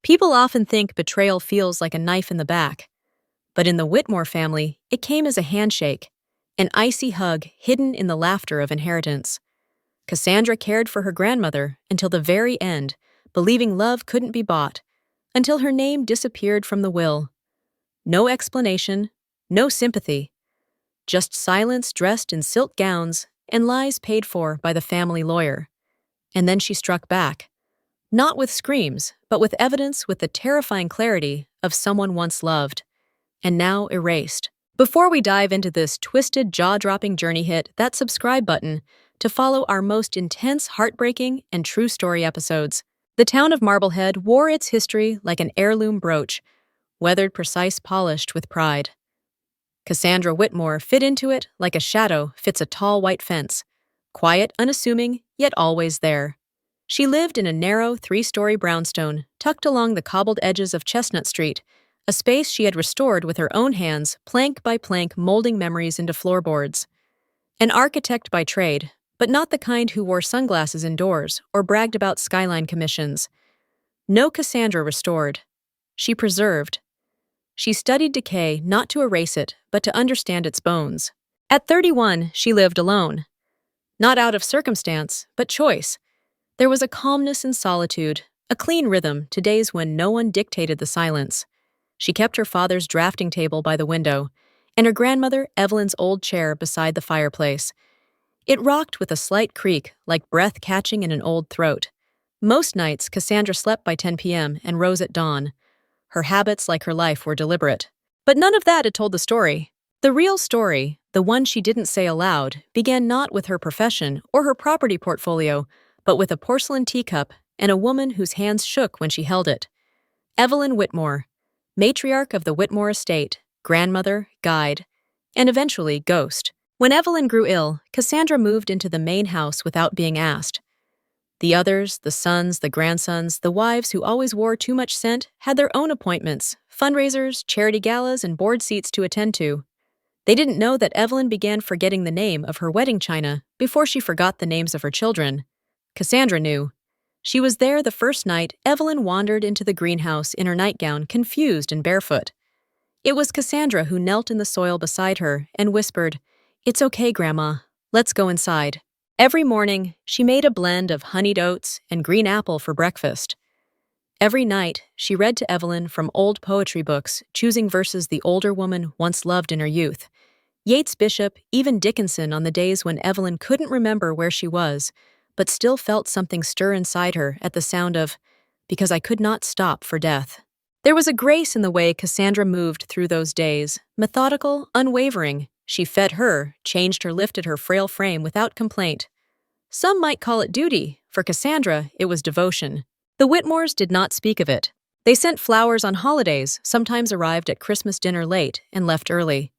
People often think betrayal feels like a knife in the back, but in the Whitmore family, it came as a handshake, an icy hug hidden in the laughter of inheritance. Cassandra cared for her grandmother until the very end, believing love couldn't be bought, until her name disappeared from the will. No explanation, no sympathy, just silence dressed in silk gowns and lies paid for by the family lawyer. And then she struck back. Not with screams, but with evidence with the terrifying clarity of someone once loved, and now erased. Before we dive into this twisted, jaw-dropping journey, hit that subscribe button to follow our most intense, heartbreaking, and true story episodes. The town of Marblehead wore its history like an heirloom brooch, weathered, precise, polished with pride. Cassandra Whitmore fit into it like a shadow fits a tall white fence, quiet, unassuming, yet always there. She lived in a narrow, three-story brownstone tucked along the cobbled edges of Chestnut Street, a space she had restored with her own hands, plank by plank, molding memories into floorboards. An architect by trade, but not the kind who wore sunglasses indoors or bragged about skyline commissions. No, Cassandra restored. She preserved. She studied decay not to erase it, but to understand its bones. At 31, she lived alone. Not out of circumstance, but choice. There was a calmness in solitude, a clean rhythm to days when no one dictated the silence. She kept her father's drafting table by the window, and her grandmother Evelyn's old chair beside the fireplace. It rocked with a slight creak, like breath catching in an old throat. Most nights, Cassandra slept by 10 p.m. and rose at dawn. Her habits, like her life, were deliberate. But none of that had told the story. The real story, the one she didn't say aloud, began not with her profession or her property portfolio, but with a porcelain teacup and a woman whose hands shook when she held it. Evelyn Whitmore, matriarch of the Whitmore estate, grandmother, guide, and eventually ghost. When Evelyn grew ill, Cassandra moved into the main house without being asked. The others, the sons, the grandsons, the wives who always wore too much scent, had their own appointments, fundraisers, charity galas, and board seats to attend to. They didn't know that Evelyn began forgetting the name of her wedding china before she forgot the names of her children. Cassandra knew. She was there the first night Evelyn wandered into the greenhouse in her nightgown, confused and barefoot. It was Cassandra who knelt in the soil beside her and whispered, "It's okay, Grandma. Let's go inside." Every morning, she made a blend of honeyed oats and green apple for breakfast. Every night, she read to Evelyn from old poetry books, choosing verses the older woman once loved in her youth. Yeats, Bishop, even Dickinson on the days when Evelyn couldn't remember where she was, but still felt something stir inside her at the sound of, "Because I could not stop for death." There was a grace in the way Cassandra moved through those days, methodical, unwavering. She fed her, changed her, lifted her frail frame without complaint. Some might call it duty. For Cassandra, it was devotion. The Whitmores did not speak of it. They sent flowers on holidays, sometimes arrived at Christmas dinner late and left early.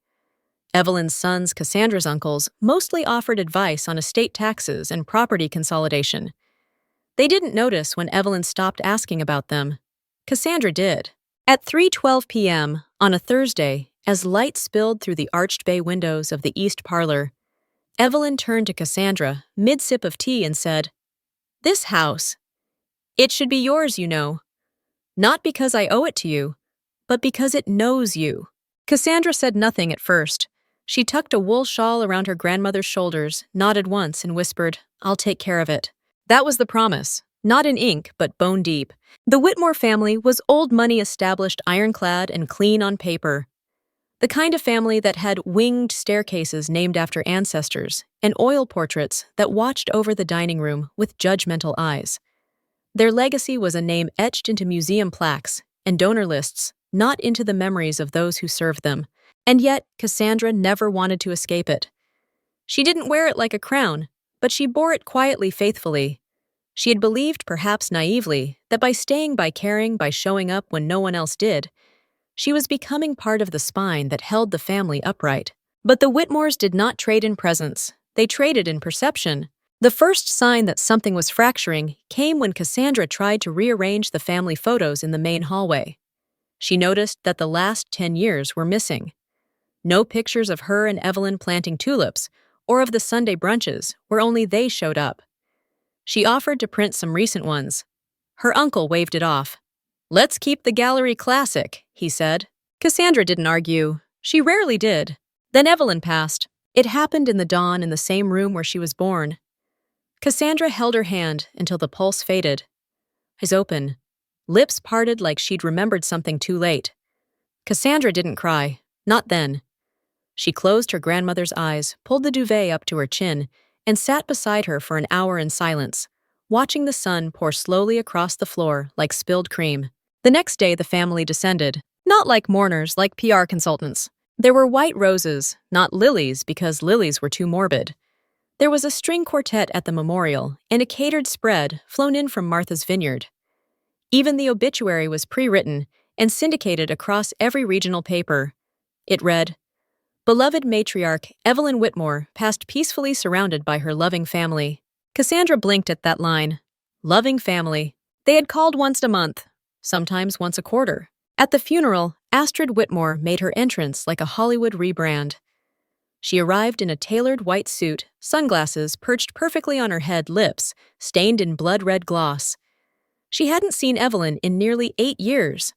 Evelyn's sons, Cassandra's uncles, mostly offered advice on estate taxes and property consolidation. They didn't notice when Evelyn stopped asking about them. Cassandra did. At 3:12 p.m. on a Thursday, as light spilled through the arched bay windows of the east parlor, Evelyn turned to Cassandra, mid-sip of tea, and said, "This house, it should be yours, you know. Not because I owe it to you, but because it knows you." Cassandra said nothing at first. She tucked a wool shawl around her grandmother's shoulders, nodded once, and whispered, "I'll take care of it." That was the promise, not in ink, but bone deep. The Whitmore family was old money, established, ironclad, and clean on paper. The kind of family that had winged staircases named after ancestors and oil portraits that watched over the dining room with judgmental eyes. Their legacy was a name etched into museum plaques and donor lists, not into the memories of those who served them. And yet, Cassandra never wanted to escape it. She didn't wear it like a crown, but she bore it quietly, faithfully. She had believed, perhaps naively, that by staying, by caring, by showing up when no one else did, she was becoming part of the spine that held the family upright. But the Whitmores did not trade in presence. They traded in perception. The first sign that something was fracturing came when Cassandra tried to rearrange the family photos in the main hallway. She noticed that the last 10 years were missing. No pictures of her and Evelyn planting tulips, or of the Sunday brunches where only they showed up. She offered to print some recent ones. Her uncle waved it off. "Let's keep the gallery classic," he said. Cassandra didn't argue. She rarely did. Then Evelyn passed. It happened in the dawn in the same room where she was born. Cassandra held her hand until the pulse faded. Eyes open, lips parted like she'd remembered something too late. Cassandra didn't cry. Not then. She closed her grandmother's eyes, pulled the duvet up to her chin, and sat beside her for an hour in silence, watching the sun pour slowly across the floor like spilled cream. The next day the family descended, not like mourners, like PR consultants. There were white roses, not lilies because lilies were too morbid. There was a string quartet at the memorial and a catered spread flown in from Martha's Vineyard. Even the obituary was pre-written and syndicated across every regional paper. It read, "Beloved matriarch Evelyn Whitmore passed peacefully surrounded by her loving family." Cassandra blinked at that line. Loving family. They had called once a month, sometimes once a quarter. At the funeral, Astrid Whitmore made her entrance like a Hollywood rebrand. She arrived in a tailored white suit, sunglasses perched perfectly on her head, lips stained in blood-red gloss. She hadn't seen Evelyn in nearly 8 years.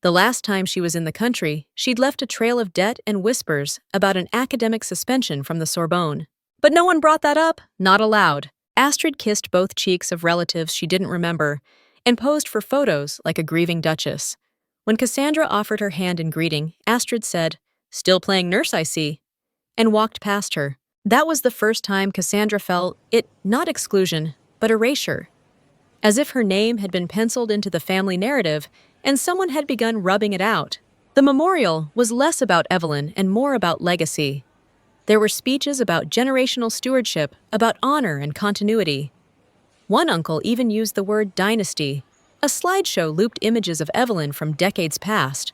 The last time she was in the country, she'd left a trail of debt and whispers about an academic suspension from the Sorbonne. But no one brought that up, not allowed. Astrid kissed both cheeks of relatives she didn't remember and posed for photos like a grieving duchess. When Cassandra offered her hand in greeting, Astrid said, "Still playing nurse, I see," and walked past her. That was the first time Cassandra felt it, not exclusion, but erasure. As if her name had been penciled into the family narrative and someone had begun rubbing it out. The memorial was less about Evelyn and more about legacy. There were speeches about generational stewardship, about honor and continuity. One uncle even used the word dynasty. A slideshow looped images of Evelyn from decades past.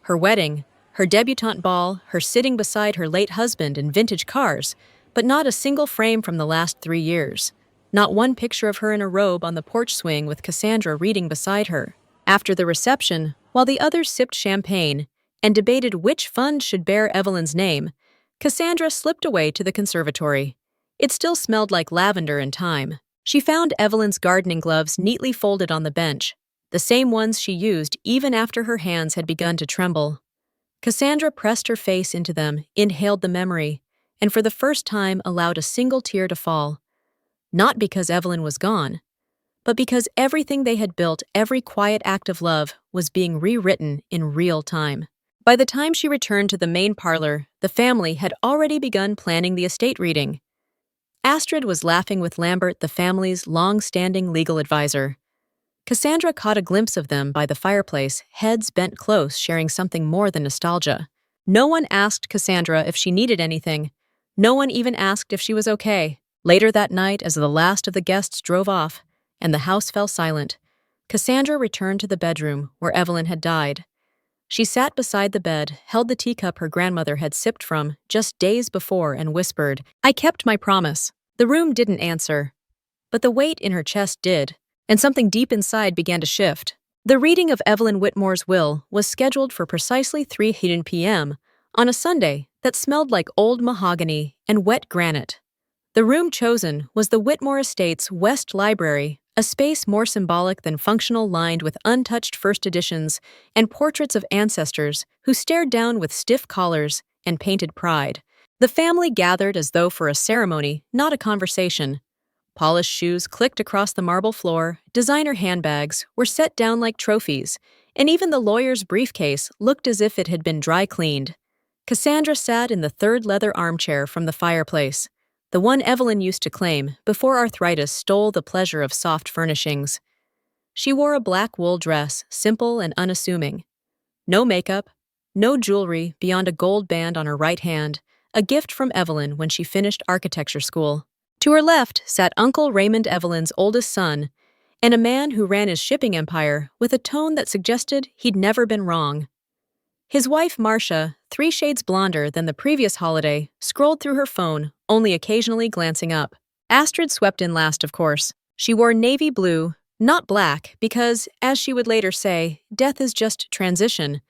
Her wedding, her debutante ball, her sitting beside her late husband in vintage cars, but not a single frame from the last 3 years. Not one picture of her in a robe on the porch swing with Cassandra reading beside her. After the reception, while the others sipped champagne and debated which fund should bear Evelyn's name, Cassandra slipped away to the conservatory. It still smelled like lavender and thyme. She found Evelyn's gardening gloves neatly folded on the bench, the same ones she used even after her hands had begun to tremble. Cassandra pressed her face into them, inhaled the memory, and for the first time allowed a single tear to fall. Not because Evelyn was gone, but because everything they had built, every quiet act of love, was being rewritten in real time. By the time she returned to the main parlor, the family had already begun planning the estate reading. Astrid was laughing with Lambert, the family's long-standing legal advisor. Cassandra caught a glimpse of them by the fireplace, heads bent close, sharing something more than nostalgia. No one asked Cassandra if she needed anything. No one even asked if she was okay. Later that night, as the last of the guests drove off, and the house fell silent, Cassandra returned to the bedroom where Evelyn had died. She sat beside the bed, held the teacup her grandmother had sipped from just days before, and whispered, "I kept my promise." The room didn't answer, but the weight in her chest did, and something deep inside began to shift. The reading of Evelyn Whitmore's will was scheduled for precisely 3 p.m. on a Sunday that smelled like old mahogany and wet granite. The room chosen was the Whitmore Estate's West Library, a space more symbolic than functional, lined with untouched first editions and portraits of ancestors who stared down with stiff collars and painted pride. The family gathered as though for a ceremony, not a conversation. Polished shoes clicked across the marble floor, designer handbags were set down like trophies, and even the lawyer's briefcase looked as if it had been dry cleaned. Cassandra sat in the third leather armchair from the fireplace, the one Evelyn used to claim before arthritis stole the pleasure of soft furnishings. She wore a black wool dress, simple and unassuming. No makeup, no jewelry beyond a gold band on her right hand, a gift from Evelyn when she finished architecture school. To her left sat Uncle Raymond, Evelyn's oldest son, and a man who ran his shipping empire with a tone that suggested he'd never been wrong. His wife, Marcia, 3 shades blonder than the previous holiday, scrolled through her phone, only occasionally glancing up. Astrid swept in last, of course. She wore navy blue, not black, because, as she would later say, death is just transition.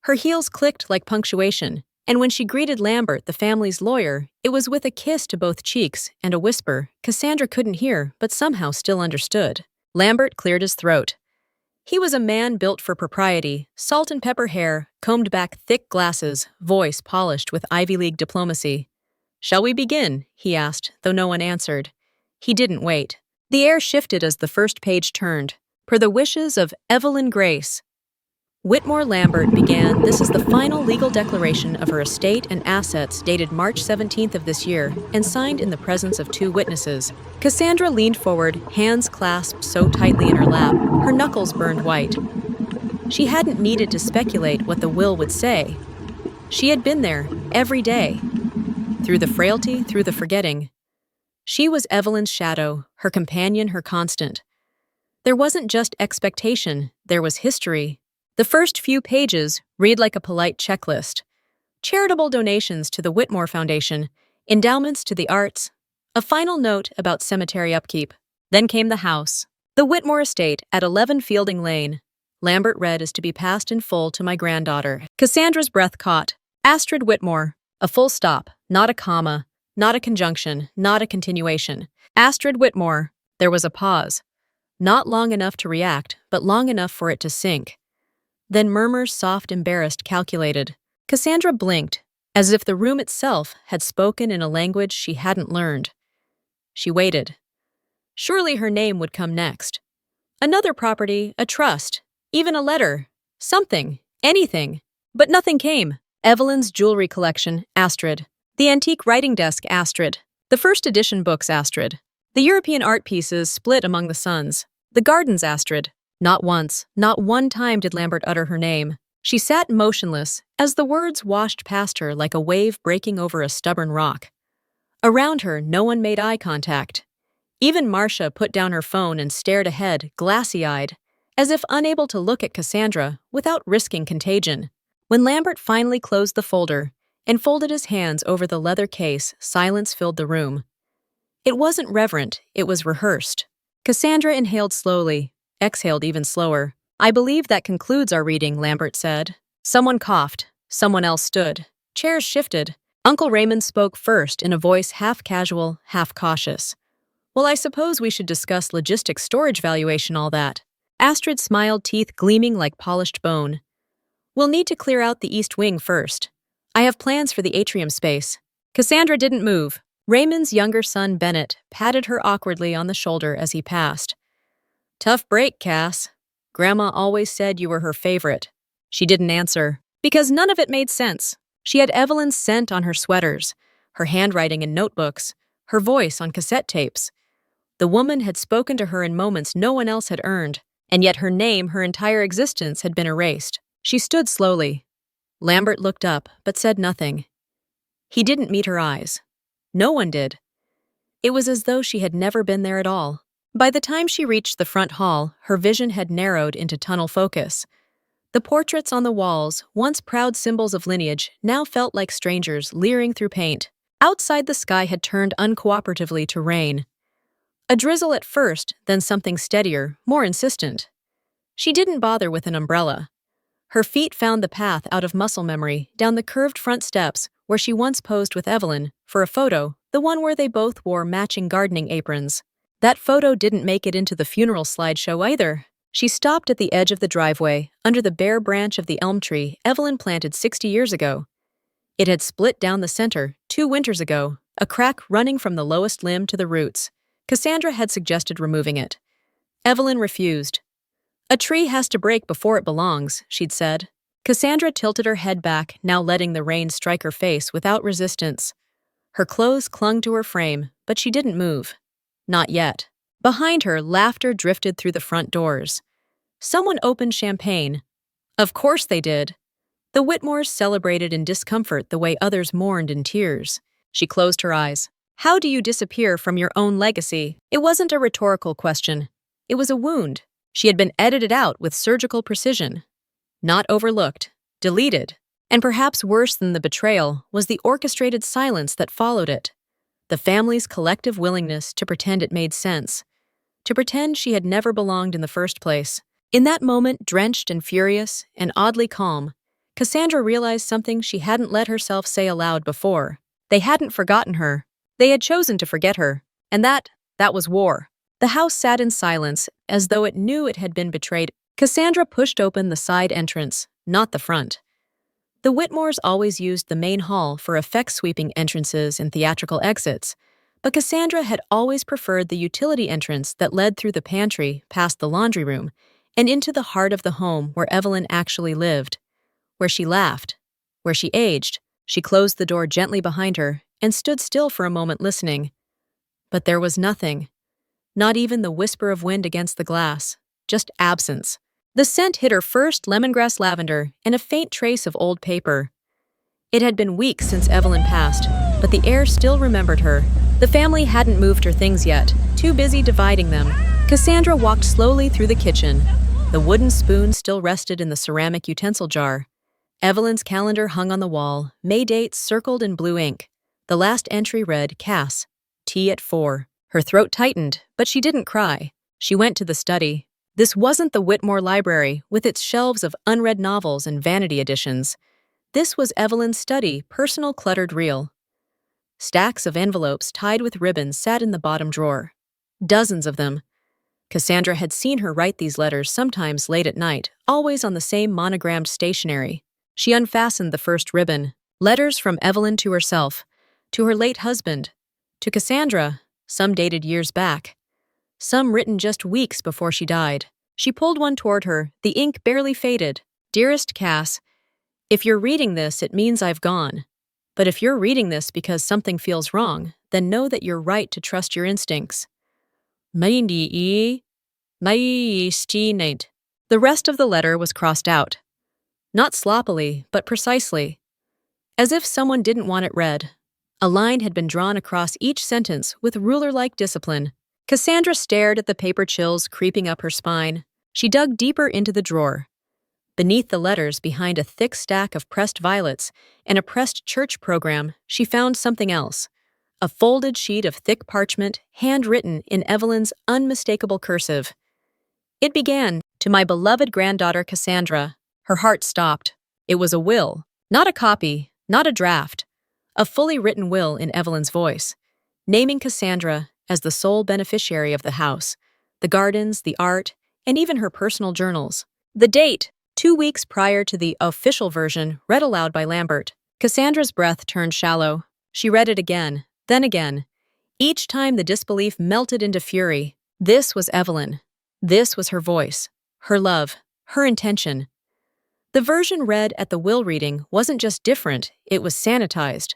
Her heels clicked like punctuation, and when she greeted Lambert, the family's lawyer, it was with a kiss to both cheeks and a whisper Cassandra couldn't hear but somehow still understood. Lambert cleared his throat. He was a man built for propriety, salt and pepper hair, combed back thick glasses, voice polished with Ivy League diplomacy. "Shall we begin?" he asked, though no one answered. He didn't wait. The air shifted as the first page turned. Per the wishes of Evelyn Grace, Whitmore Lambert began. This is the final legal declaration of her estate and assets dated March 17th of this year and signed in the presence of two witnesses. Cassandra leaned forward, hands clasped so tightly in her lap, her knuckles burned white. She hadn't needed to speculate what the will would say. She had been there, every day. Through the frailty, through the forgetting. She was Evelyn's shadow, her companion, her constant. There wasn't just expectation, there was history. The first few pages read like a polite checklist. Charitable donations to the Whitmore Foundation, endowments to the arts, a final note about cemetery upkeep. Then came the house. The Whitmore estate at 11 Fielding Lane. Lambert read is to be passed in full to my granddaughter. Cassandra's breath caught. Astrid Whitmore. A full stop, not a comma, not a conjunction, not a continuation. Astrid Whitmore. There was a pause. Not long enough to react, but long enough for it to sink. Then murmurs, soft, embarrassed, calculated. Cassandra blinked, as if the room itself had spoken in a language she hadn't learned. She waited. Surely her name would come next. Another property, a trust, even a letter, something, anything. But nothing came. Evelyn's jewelry collection, Astrid. The antique writing desk, Astrid. The first edition books, Astrid. The European art pieces split among the sons. The gardens, Astrid. Not once, not one time did Lambert utter her name. She sat motionless as the words washed past her like a wave breaking over a stubborn rock. Around her, no one made eye contact. Even Marcia put down her phone and stared ahead, glassy-eyed, as if unable to look at Cassandra without risking contagion. When Lambert finally closed the folder and folded his hands over the leather case, silence filled the room. It wasn't reverent, it was rehearsed. Cassandra inhaled slowly, exhaled even slower. "I believe that concludes our reading," Lambert said. Someone coughed. Someone else stood. Chairs shifted. Uncle Raymond spoke first in a voice half casual, half cautious. "Well, I suppose we should discuss logistics, storage valuation, all that." Astrid smiled, teeth gleaming like polished bone. "We'll need to clear out the east wing first. I have plans for the atrium space." Cassandra didn't move. Raymond's younger son, Bennett, patted her awkwardly on the shoulder as he passed. "Tough break, Cass. Grandma always said you were her favorite." She didn't answer, because none of it made sense. She had Evelyn's scent on her sweaters, her handwriting in notebooks, her voice on cassette tapes. The woman had spoken to her in moments no one else had earned, and yet her name, her entire existence, had been erased. She stood slowly. Lambert looked up, but said nothing. He didn't meet her eyes. No one did. It was as though she had never been there at all. By the time she reached the front hall, her vision had narrowed into tunnel focus. The portraits on the walls, once proud symbols of lineage, now felt like strangers leering through paint. Outside, the sky had turned uncooperatively to rain. A drizzle at first, then something steadier, more insistent. She didn't bother with an umbrella. Her feet found the path out of muscle memory, down the curved front steps where she once posed with Evelyn for a photo, the one where they both wore matching gardening aprons. That photo didn't make it into the funeral slideshow either. She stopped at the edge of the driveway, under the bare branch of the elm tree Evelyn planted 60 years ago. It had split down the center 2 winters ago, a crack running from the lowest limb to the roots. Cassandra had suggested removing it. Evelyn refused. "A tree has to break before it belongs," she'd said. Cassandra tilted her head back, now letting the rain strike her face without resistance. Her clothes clung to her frame, but she didn't move. Not yet. Behind her, laughter drifted through the front doors. Someone opened champagne. Of course they did. The Whitmores celebrated in discomfort the way others mourned in tears. She closed her eyes. How do you disappear from your own legacy? It wasn't a rhetorical question. It was a wound. She had been edited out with surgical precision. Not overlooked. Deleted. And perhaps worse than the betrayal was the orchestrated silence that followed it. The family's collective willingness to pretend it made sense. To pretend she had never belonged in the first place. In that moment, drenched and furious and oddly calm, Cassandra realized something she hadn't let herself say aloud before. They hadn't forgotten her. They had chosen to forget her. And that was war. The house sat in silence, as though it knew it had been betrayed. Cassandra pushed open the side entrance, not the front. The Whitmores always used the main hall for effect-sweeping entrances and theatrical exits, but Cassandra had always preferred the utility entrance that led through the pantry, past the laundry room, and into the heart of the home where Evelyn actually lived, where she laughed, where she aged. She closed the door gently behind her and stood still for a moment listening. But there was nothing, not even the whisper of wind against the glass, just absence. The scent hit her first lemongrass lavender and a faint trace of old paper. It had been weeks since Evelyn passed, but the air still remembered her. The family hadn't moved her things yet, too busy dividing them. Cassandra walked slowly through the kitchen. The wooden spoon still rested in the ceramic utensil jar. Evelyn's calendar hung on the wall, May dates circled in blue ink. The last entry read, Cass, tea at 4. Her throat tightened, but she didn't cry. She went to the study. This wasn't the Whitmore library, with its shelves of unread novels and vanity editions. This was Evelyn's study, personal cluttered reel. Stacks of envelopes tied with ribbons sat in the bottom drawer. Dozens of them. Cassandra had seen her write these letters sometimes late at night, always on the same monogrammed stationery. She unfastened the first ribbon. Letters from Evelyn to herself, to her late husband, to Cassandra, some dated years back, some written just weeks before she died. She pulled one toward her, the ink barely faded. Dearest Cass, if you're reading this, it means I've gone. But if you're reading this because something feels wrong, then know that you're right to trust your instincts. The rest of the letter was crossed out. Not sloppily, but precisely. As if someone didn't want it read. A line had been drawn across each sentence with ruler-like discipline. Cassandra stared at the paper chills creeping up her spine. She dug deeper into the drawer. Beneath the letters, behind a thick stack of pressed violets and a pressed church program, she found something else. A folded sheet of thick parchment, handwritten in Evelyn's unmistakable cursive. It began, to my beloved granddaughter Cassandra. Her heart stopped. It was a will, not a copy, not a draft. A fully written will in Evelyn's voice, naming Cassandra as the sole beneficiary of the house, the gardens, the art, and even her personal journals. The date, 2 weeks prior to the official version, read aloud by Lambert. Cassandra's breath turned shallow. She read it again, then again. Each time the disbelief melted into fury. This was Evelyn. This was her voice, her love, her intention. The version read at the will reading wasn't just different, it was sanitized.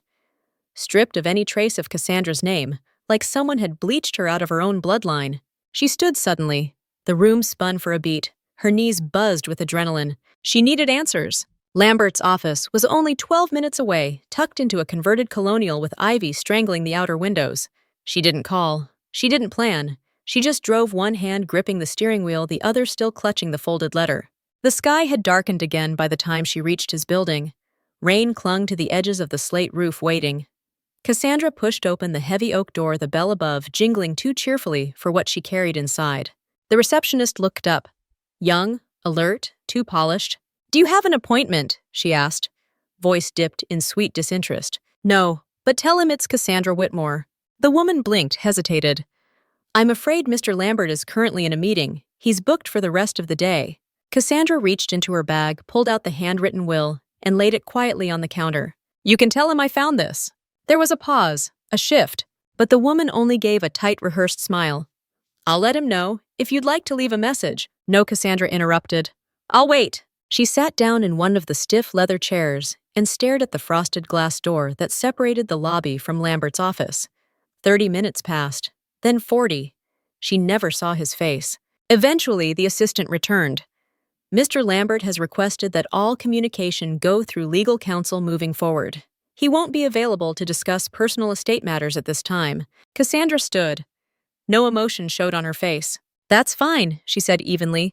Stripped of any trace of Cassandra's name, like someone had bleached her out of her own bloodline. She stood suddenly. The room spun for a beat. Her knees buzzed with adrenaline. She needed answers. Lambert's office was only 12 minutes away, tucked into a converted colonial with ivy strangling the outer windows. She didn't call. She didn't plan. She just drove, one hand gripping the steering wheel, the other still clutching the folded letter. The sky had darkened again by the time she reached his building. Rain clung to the edges of the slate roof, waiting. Cassandra pushed open the heavy oak door, the bell above jingling too cheerfully for what she carried inside. The receptionist looked up. Young, alert, too polished. "Do you have an appointment?" she asked. Voice dipped in sweet disinterest. "No, but tell him it's Cassandra Whitmore." The woman blinked, hesitated. "I'm afraid Mr. Lambert is currently in a meeting. He's booked for the rest of the day." Cassandra reached into her bag, pulled out the handwritten will, and laid it quietly on the counter. "You can tell him I found this." There was a pause, a shift, but the woman only gave a tight, rehearsed smile. "I'll let him know, if you'd like to leave a message." "No," Cassandra interrupted. "I'll wait." She sat down in one of the stiff leather chairs and stared at the frosted glass door that separated the lobby from Lambert's office. 30 minutes passed, then 40. She never saw his face. Eventually, the assistant returned. "Mr. Lambert has requested that all communication go through legal counsel moving forward. He won't be available to discuss personal estate matters at this time." Cassandra stood. No emotion showed on her face. "That's fine," she said evenly.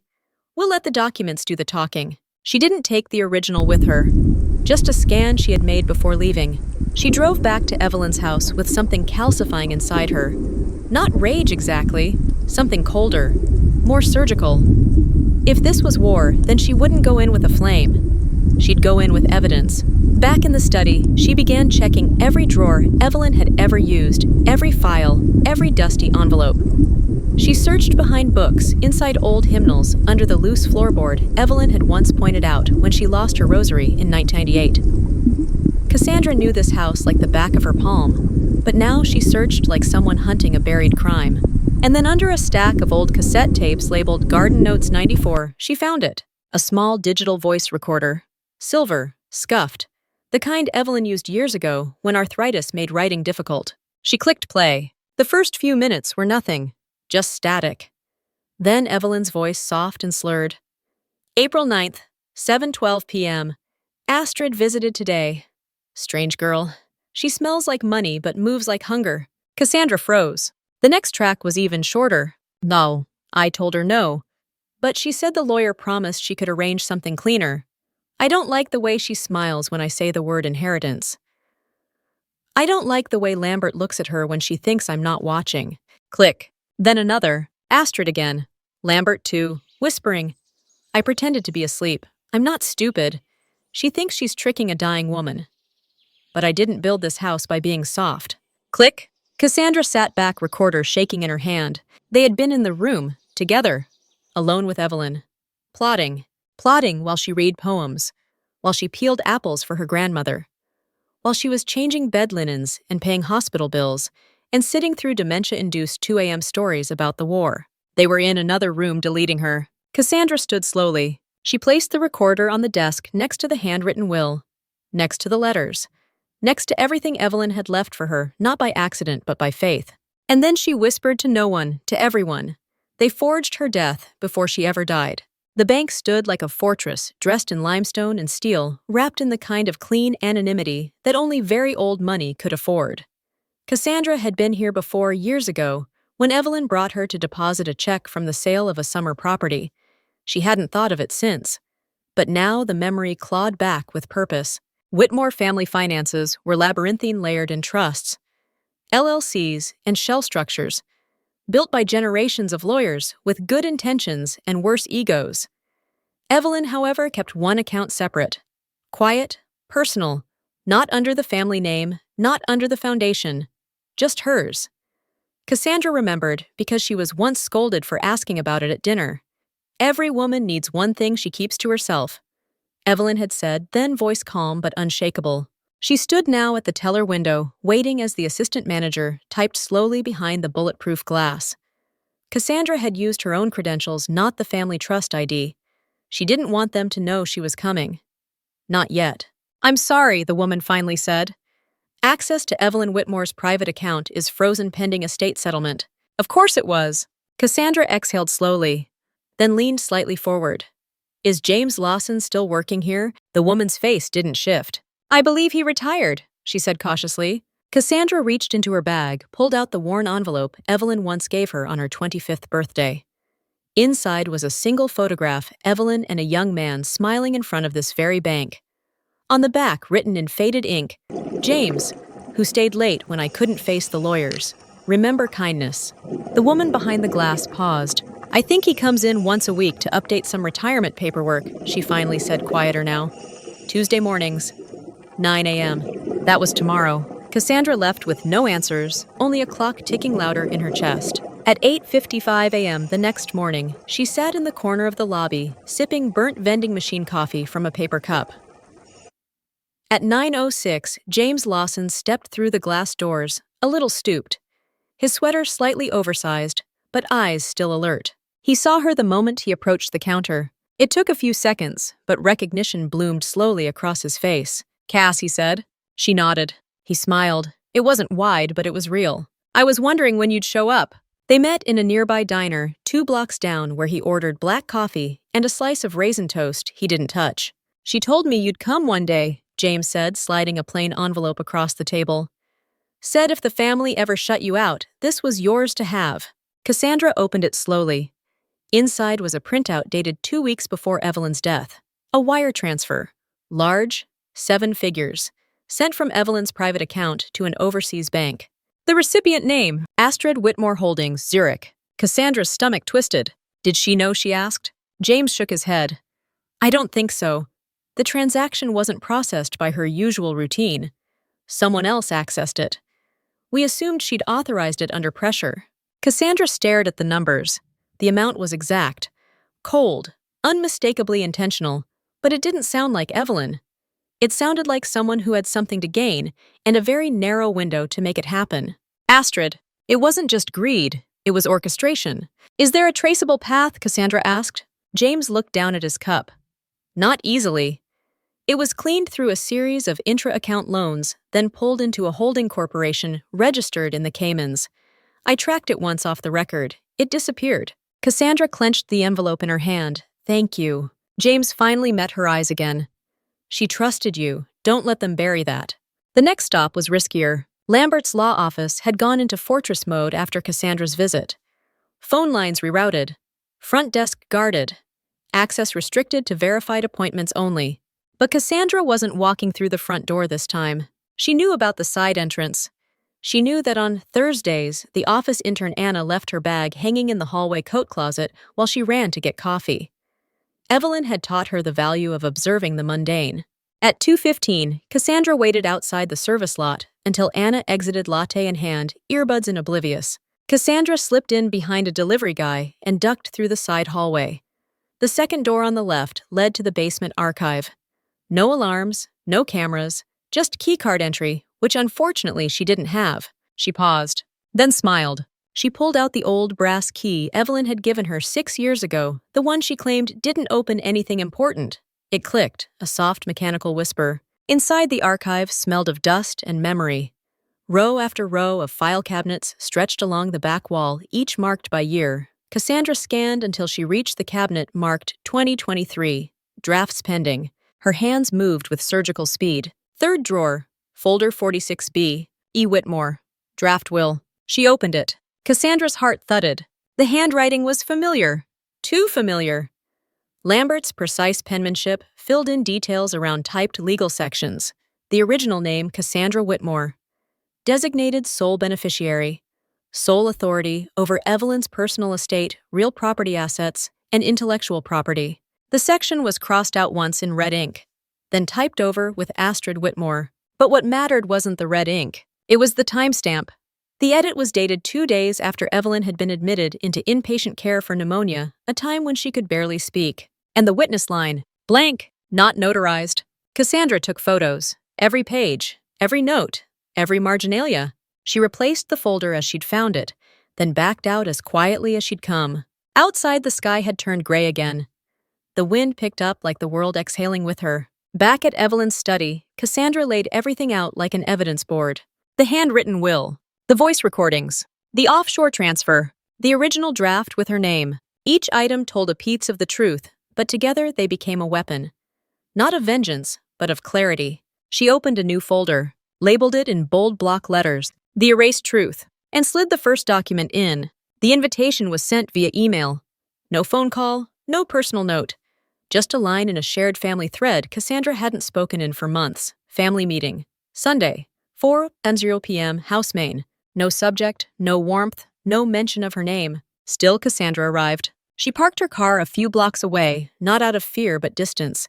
"We'll let the documents do the talking." She didn't take the original with her, just a scan she had made before leaving. She drove back to Evelyn's house with something calcifying inside her. Not rage exactly, something colder, more surgical. If this was war, then she wouldn't go in with a flame. She'd go in with evidence. Back in the study, she began checking every drawer Evelyn had ever used, every file, every dusty envelope. She searched behind books, inside old hymnals, under the loose floorboard Evelyn had once pointed out when she lost her rosary in 1998. Cassandra knew this house like the back of her palm, but now she searched like someone hunting a buried crime. And then under a stack of old cassette tapes labeled Garden Notes 94, she found it. A small digital voice recorder. Silver, scuffed. The kind Evelyn used years ago when arthritis made writing difficult. She clicked play. The first few minutes were nothing, just static. Then Evelyn's voice soft and slurred. April 9th, 7:12 p.m. Astrid visited today. Strange girl. She smells like money but moves like hunger. Cassandra froze. The next track was even shorter. No, I told her no. But she said the lawyer promised she could arrange something cleaner. I don't like the way she smiles when I say the word inheritance. I don't like the way Lambert looks at her when she thinks I'm not watching. Click. Then another. Astrid again. Lambert too, whispering. I pretended to be asleep. I'm not stupid. She thinks she's tricking a dying woman. But I didn't build this house by being soft. Click. Cassandra sat back, recorder shaking in her hand. They had been in the room, together, alone with Evelyn. Plotting while she read poems, while she peeled apples for her grandmother, while she was changing bed linens and paying hospital bills, and sitting through dementia-induced 2 a.m. stories about the war. They were in another room deleting her. Cassandra stood slowly. She placed the recorder on the desk next to the handwritten will, next to the letters, next to everything Evelyn had left for her, not by accident but by faith. And then she whispered to no one, to everyone. They forged her death before she ever died. The bank stood like a fortress, dressed in limestone and steel, wrapped in the kind of clean anonymity that only very old money could afford. Cassandra had been here before years ago, when Evelyn brought her to deposit a check from the sale of a summer property. She hadn't thought of it since. But now the memory clawed back with purpose. Whitmore family finances were labyrinthine layered in trusts, LLCs, and shell structures, built by generations of lawyers with good intentions and worse egos. Evelyn, however, kept one account separate. Quiet, personal, not under the family name, not under the foundation, just hers. Cassandra remembered because she was once scolded for asking about it at dinner. Every woman needs one thing she keeps to herself, Evelyn had said, then voice calm but unshakable. She stood now at the teller window, waiting as the assistant manager typed slowly behind the bulletproof glass. Cassandra had used her own credentials, not the family trust ID. She didn't want them to know she was coming. Not yet. I'm sorry, the woman finally said. Access to Evelyn Whitmore's private account is frozen pending estate settlement. Of course it was. Cassandra exhaled slowly, then leaned slightly forward. Is James Lawson still working here? The woman's face didn't shift. I believe he retired, she said cautiously. Cassandra reached into her bag, pulled out the worn envelope Evelyn once gave her on her 25th birthday. Inside was a single photograph, Evelyn and a young man smiling in front of this very bank. On the back, written in faded ink, James, who stayed late when I couldn't face the lawyers. Remember kindness. The woman behind the glass paused. I think he comes in once a week to update some retirement paperwork, she finally said, quieter now. Tuesday mornings, 9 a.m. That was tomorrow. Cassandra left with no answers, only a clock ticking louder in her chest. At 8:55 a.m. the next morning, she sat in the corner of the lobby, sipping burnt vending machine coffee from a paper cup. At 9:06, James Lawson stepped through the glass doors, a little stooped. His sweater slightly oversized, but eyes still alert. He saw her the moment he approached the counter. It took a few seconds, but recognition bloomed slowly across his face. Cass, he said. She nodded. He smiled. It wasn't wide, but it was real. I was wondering when you'd show up. They met in a nearby diner, 2 blocks down, where he ordered black coffee and a slice of raisin toast he didn't touch. She told me you'd come one day, James said, sliding a plain envelope across the table. Said if the family ever shut you out, this was yours to have. Cassandra opened it slowly. Inside was a printout dated 2 weeks before Evelyn's death. A wire transfer. Large, 7 figures. Sent from Evelyn's private account to an overseas bank. The recipient name, Astrid Whitmore Holdings, Zurich. Cassandra's stomach twisted. Did she know, she asked. James shook his head. I don't think so. The transaction wasn't processed by her usual routine. Someone else accessed it. We assumed she'd authorized it under pressure. Cassandra stared at the numbers. The amount was exact. Cold, unmistakably intentional, but it didn't sound like Evelyn. It sounded like someone who had something to gain and a very narrow window to make it happen. Astrid, it wasn't just greed, it was orchestration. Is there a traceable path? Cassandra asked. James looked down at his cup. Not easily. It was cleaned through a series of intra-account loans, then pulled into a holding corporation registered in the Caymans. I tracked it once off the record. It disappeared. Cassandra clenched the envelope in her hand. Thank you. James finally met her eyes again. She trusted you. Don't let them bury that. The next stop was riskier. Lambert's law office had gone into fortress mode after Cassandra's visit. Phone lines rerouted. Front desk guarded. Access restricted to verified appointments only. But Cassandra wasn't walking through the front door this time. She knew about the side entrance. She knew that on Thursdays, the office intern Anna left her bag hanging in the hallway coat closet while she ran to get coffee. Evelyn had taught her the value of observing the mundane. At 2:15, Cassandra waited outside the service lot until Anna exited latte in hand, earbuds in oblivious. Cassandra slipped in behind a delivery guy and ducked through the side hallway. The second door on the left led to the basement archive. No alarms, no cameras, just keycard entry, which unfortunately she didn't have. She paused, then smiled. She pulled out the old brass key Evelyn had given her 6 years ago, the one she claimed didn't open anything important. It clicked, a soft mechanical whisper. Inside the archive smelled of dust and memory. Row after row of file cabinets stretched along the back wall, each marked by year. Cassandra scanned until she reached the cabinet marked 2023, drafts pending. Her hands moved with surgical speed. Third drawer, folder 46B, E. Whitmore, draft will. She opened it. Cassandra's heart thudded. The handwriting was familiar. Too familiar. Lambert's precise penmanship filled in details around typed legal sections. The original name, Cassandra Whitmore. Designated sole beneficiary. Sole authority over Evelyn's personal estate, real property assets, and intellectual property. The section was crossed out once in red ink, then typed over with Astrid Whitmore. But what mattered wasn't the red ink. It was the timestamp. The edit was dated 2 days after Evelyn had been admitted into inpatient care for pneumonia, a time when she could barely speak. And the witness line, blank, not notarized. Cassandra took photos. Every page, every note, every marginalia. She replaced the folder as she'd found it, then backed out as quietly as she'd come. Outside, the sky had turned gray again. The wind picked up like the world exhaling with her. Back at Evelyn's study, Cassandra laid everything out like an evidence board. The handwritten will, the voice recordings, the offshore transfer, the original draft with her name. Each item told a piece of the truth, but together they became a weapon. Not of vengeance, but of clarity. She opened a new folder, labeled it in bold block letters, The Erased Truth, and slid the first document in. The invitation was sent via email. No phone call, no personal note. Just a line in a shared family thread Cassandra hadn't spoken in for months. Family meeting. Sunday, 4:10 p.m., House Main. No subject, no warmth, no mention of her name. Still, Cassandra arrived. She parked her car a few blocks away, not out of fear but distance.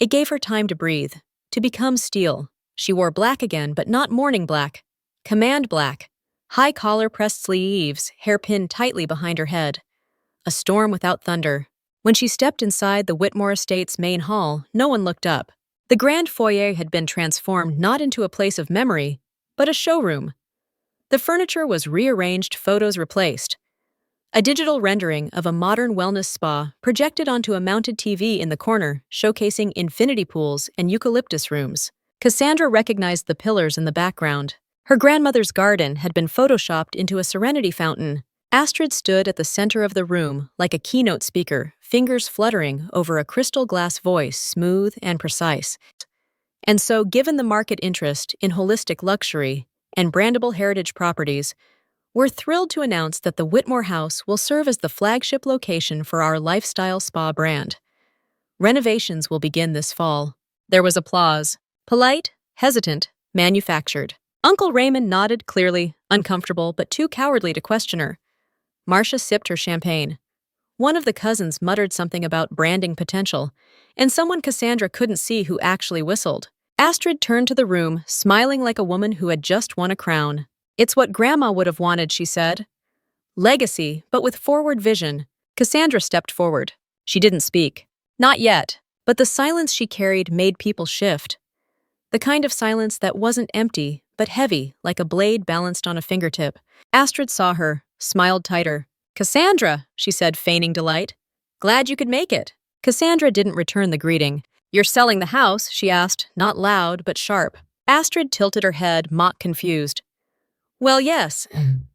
It gave her time to breathe, to become steel. She wore black again, but not morning black. Command black. High collar pressed sleeves, hair pinned tightly behind her head. A storm without thunder. When she stepped inside the Whitmore Estate's main hall, no one looked up. The grand foyer had been transformed not into a place of memory, but a showroom. The furniture was rearranged, photos replaced. A digital rendering of a modern wellness spa projected onto a mounted TV in the corner, showcasing infinity pools and eucalyptus rooms. Cassandra recognized the pillars in the background. Her grandmother's garden had been photoshopped into a serenity fountain. Astrid stood at the center of the room like a keynote speaker, fingers fluttering over a crystal glass voice, smooth and precise. And so, given the market interest in holistic luxury and brandable heritage properties, we're thrilled to announce that the Whitmore House will serve as the flagship location for our lifestyle spa brand. Renovations will begin this fall. There was applause. Polite, hesitant, manufactured. Uncle Raymond nodded clearly, uncomfortable but too cowardly to question her. Marcia sipped her champagne. One of the cousins muttered something about branding potential, and someone Cassandra couldn't see who actually whistled. Astrid turned to the room, smiling like a woman who had just won a crown. "It's what Grandma would have wanted," she said. Legacy, but with forward vision. Cassandra stepped forward. She didn't speak. Not yet. But the silence she carried made people shift. The kind of silence that wasn't empty, but heavy, like a blade balanced on a fingertip. Astrid saw her, smiled tighter. "Cassandra," she said, feigning delight. "Glad you could make it." Cassandra didn't return the greeting. "You're selling the house?" she asked, not loud, but sharp. Astrid tilted her head, mock confused. "Well, yes.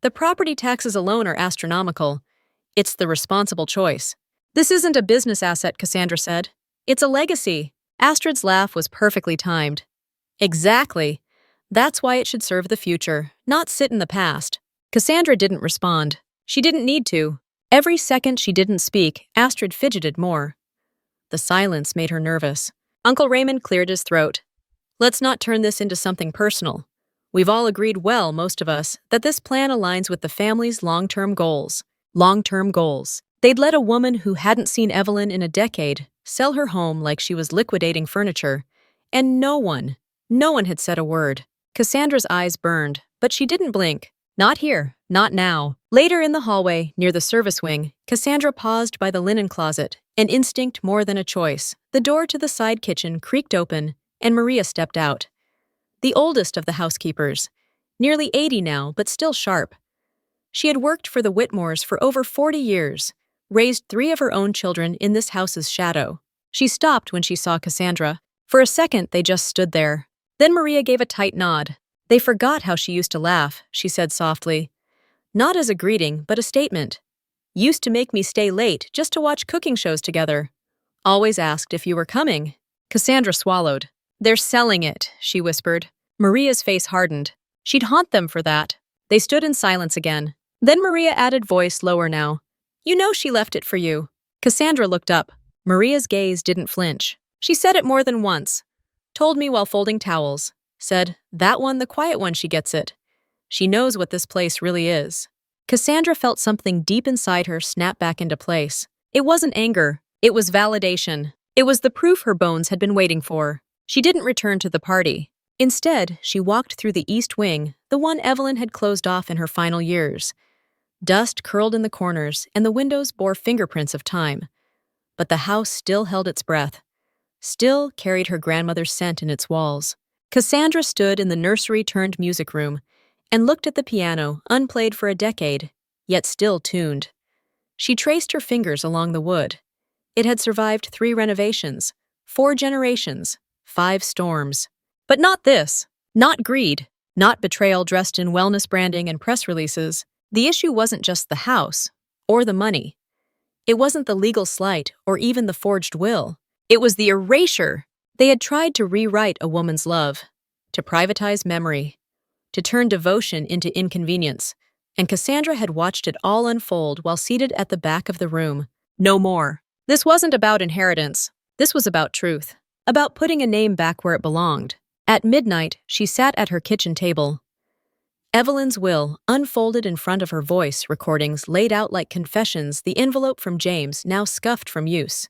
The property taxes alone are astronomical. It's the responsible choice." "This isn't a business asset," Cassandra said. "It's a legacy." Astrid's laugh was perfectly timed. "Exactly. That's why it should serve the future, not sit in the past." Cassandra didn't respond. She didn't need to. Every second she didn't speak, Astrid fidgeted more. The silence made her nervous. Uncle Raymond cleared his throat. "Let's not turn this into something personal. We've all agreed well, most of us, that this plan aligns with the family's long-term goals. Long-term goals. They'd let a woman who hadn't seen Evelyn in a decade sell her home like she was liquidating furniture, and no one had said a word. Cassandra's eyes burned, but she didn't blink. Not here, not now. Later in the hallway, near the service wing, Cassandra paused by the linen closet, an instinct more than a choice. The door to the side kitchen creaked open, and Maria stepped out. The oldest of the housekeepers, nearly 80 now, but still sharp. She had worked for the Whitmores for over 40 years, raised 3 of her own children in this house's shadow. She stopped when she saw Cassandra. For a second, they just stood there. Then Maria gave a tight nod. "They forgot how she used to laugh," she said softly. "Not as a greeting, but a statement. Used to make me stay late just to watch cooking shows together. Always asked if you were coming." Cassandra swallowed. "They're selling it," she whispered. Maria's face hardened. She'd haunt them for that. They stood in silence again. Then Maria added, voice lower now. "You know she left it for you." Cassandra looked up. Maria's gaze didn't flinch. She said it more than once. "Told me while folding towels." Said, "That one, the quiet one, she gets it. She knows what this place really is." Cassandra felt something deep inside her snap back into place. It wasn't anger. It was validation. It was the proof her bones had been waiting for. She didn't return to the party. Instead, she walked through the east wing, the one Evelyn had closed off in her final years. Dust curled in the corners, and the windows bore fingerprints of time. But the house still held its breath, still carried her grandmother's scent in its walls. Cassandra stood in the nursery-turned-music room and looked at the piano, unplayed for a decade, yet still tuned. She traced her fingers along the wood. It had survived 3 renovations, 4 generations, 5 storms. But not this. Not greed. Not betrayal dressed in wellness branding and press releases. The issue wasn't just the house, or the money. It wasn't the legal slight, or even the forged will. It was the erasure. They had tried to rewrite a woman's love, to privatize memory, to turn devotion into inconvenience, and Cassandra had watched it all unfold while seated at the back of the room. No more. This wasn't about inheritance. This was about truth, about putting a name back where it belonged. At midnight, she sat at her kitchen table. Evelyn's will, unfolded in front of her, voice recordings laid out like confessions, the envelope from James now scuffed from use.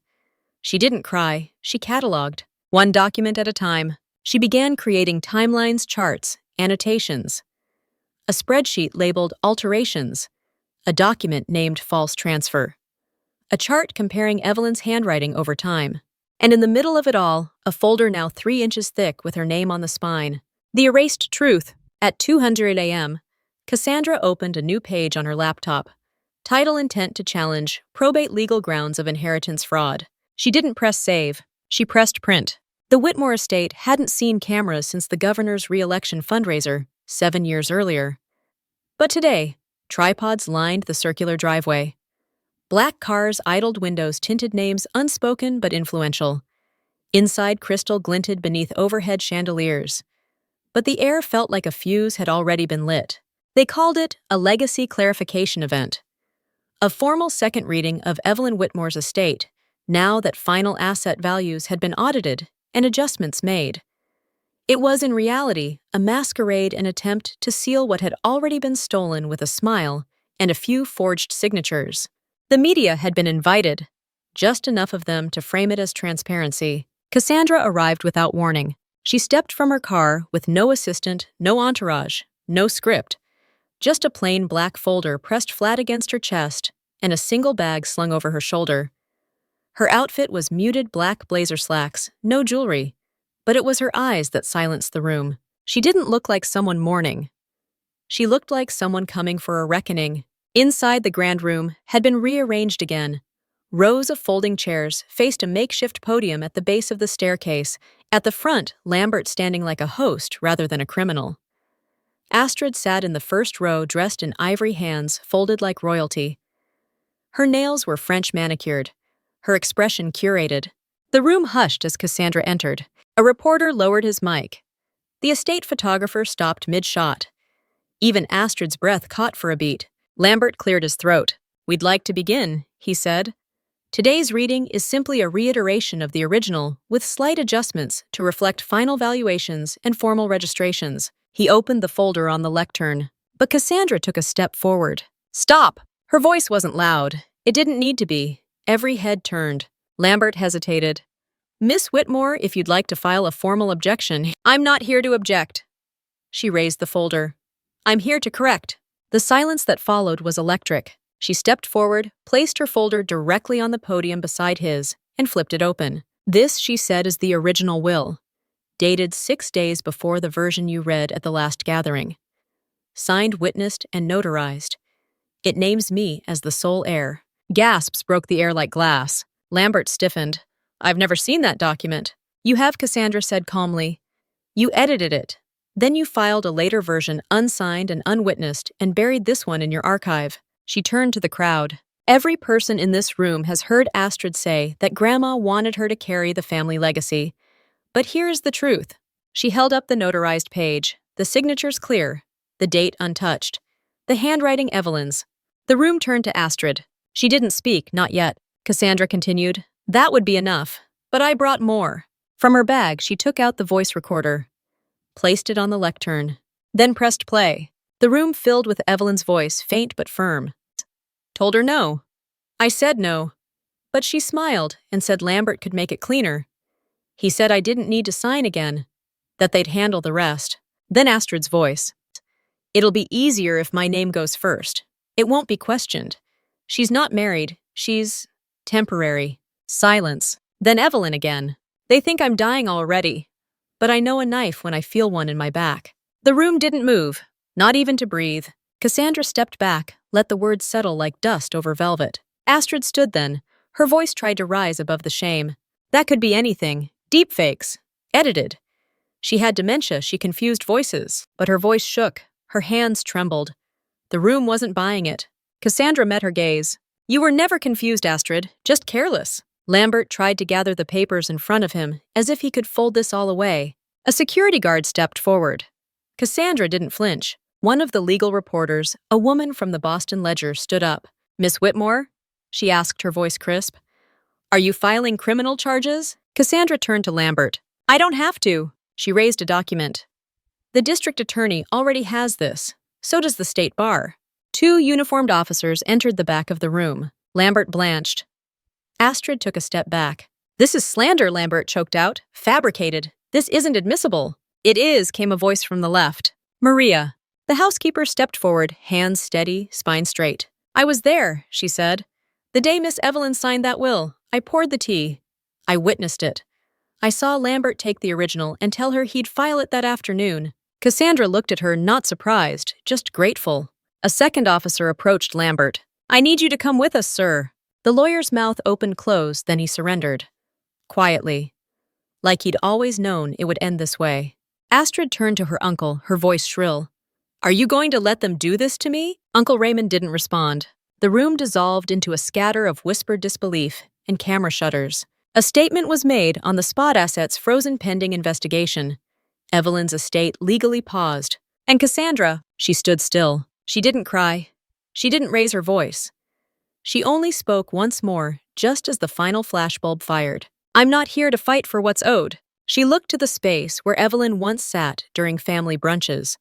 She didn't cry, she cataloged. One document at a time, she began creating timelines, charts, annotations. A spreadsheet labeled alterations, a document named false transfer, a chart comparing Evelyn's handwriting over time. And in the middle of it all, a folder now 3 inches thick with her name on the spine. The erased truth. At 2:00 a.m., Cassandra opened a new page on her laptop. Title: Intent to challenge probate legal grounds of inheritance fraud. She didn't press save. She pressed print. The Whitmore estate hadn't seen cameras since the governor's re-election fundraiser 7 years earlier. But today, tripods lined the circular driveway. Black cars idled, windows tinted, names unspoken but influential. Inside, crystal glinted beneath overhead chandeliers. But the air felt like a fuse had already been lit. They called it a legacy clarification event. A formal second reading of Evelyn Whitmore's estate, now that final asset values had been audited and adjustments made. It was in reality a masquerade, an attempt to seal what had already been stolen with a smile and a few forged signatures. The media had been invited, just enough of them to frame it as transparency. Cassandra arrived without warning. She stepped from her car with no assistant, no entourage, no script. just a plain black folder pressed flat against her chest and a single bag slung over her shoulder. Her outfit was muted black blazer slacks, no jewelry, but it was her eyes that silenced the room. She didn't look like someone mourning. She looked like someone coming for a reckoning. Inside the grand room had been rearranged again. Rows of folding chairs faced a makeshift podium at the base of the staircase. At the front, Lambert standing like a host rather than a criminal. Astrid sat in the first row dressed in ivory hands folded like royalty. Her nails were French manicured, her expression curated. The room hushed as Cassandra entered. A reporter lowered his mic. The estate photographer stopped mid-shot. Even Astrid's breath caught for a beat. Lambert cleared his throat. "We'd like to begin," he said. "Today's reading is simply a reiteration of the original, with slight adjustments to reflect final valuations and formal registrations." He opened the folder on the lectern, but Cassandra took a step forward. "Stop!" Her voice wasn't loud. It didn't need to be. Every head turned. Lambert hesitated. "Miss Whitmore, if you'd like to file a formal objection." "I'm not here to object." She raised the folder. "I'm here to correct." The silence that followed was electric. She stepped forward, placed her folder directly on the podium beside his, and flipped it open. "This," she said, "is the original will, dated 6 days before the version you read at the last gathering. Signed, witnessed, and notarized. It names me as the sole heir." Gasps broke the air like glass. Lambert stiffened. "I've never seen that document." "You have," Cassandra said calmly. "You edited it. Then you filed a later version unsigned and unwitnessed and buried this one in your archive." She turned to the crowd. "Every person in this room has heard Astrid say that Grandma wanted her to carry the family legacy. But here's the truth." She held up the notarized page, the signatures clear, the date untouched, the handwriting Evelyn's. The room turned to Astrid. She didn't speak, not yet. Cassandra continued, "That would be enough, but I brought more." From her bag, she took out the voice recorder, placed it on the lectern, then pressed play. The room filled with Evelyn's voice, faint but firm. "Told her no." "I said no." But she smiled and said Lambert could make it cleaner. "He said I didn't need to sign again, that they'd handle the rest." Then Astrid's voice. "It'll be easier if my name goes first. It won't be questioned. She's not married. She's temporary." Silence. Then Evelyn again. "They think I'm dying already, but I know a knife when I feel one in my back." The room didn't move, not even to breathe. Cassandra stepped back, let the words settle like dust over velvet. Astrid stood then. Her voice tried to rise above the shame. "That could be anything. Deepfakes. Edited." She had dementia, she confused voices, but her voice shook, her hands trembled. The room wasn't buying it. Cassandra met her gaze. "You were never confused, Astrid, just careless." Lambert tried to gather the papers in front of him, as if he could fold this all away. A security guard stepped forward. Cassandra didn't flinch. One of the legal reporters, a woman from the Boston Ledger, stood up. "Miss Whitmore?" she asked, her voice crisp. "Are you filing criminal charges?" Cassandra turned to Lambert. "I don't have to." She raised a document. "The district attorney already has this. So does the state bar." 2 uniformed officers entered the back of the room. Lambert blanched. Astrid took a step back. "This is slander," Lambert choked out. "Fabricated. This isn't admissible." "It is," came a voice from the left. "Maria." The housekeeper stepped forward, hands steady, spine straight. "I was there," she said. "The day Miss Evelyn signed that will. I poured the tea. I witnessed it. I saw Lambert take the original and tell her he'd file it that afternoon." Cassandra looked at her, not surprised, just grateful. A second officer approached Lambert. "I need you to come with us, sir." The lawyer's mouth opened-closed, then he surrendered. Quietly. Like he'd always known it would end this way. Astrid turned to her uncle, her voice shrill. "Are you going to let them do this to me?" Uncle Raymond didn't respond. The room dissolved into a scatter of whispered disbelief and camera shutters. A statement was made on the spot assets frozen pending investigation. Evelyn's estate legally paused. And Cassandra, she stood still. She didn't cry. She didn't raise her voice. She only spoke once more, just as the final flashbulb fired. "I'm not here to fight for what's owed." She looked to the space where Evelyn once sat during family brunches,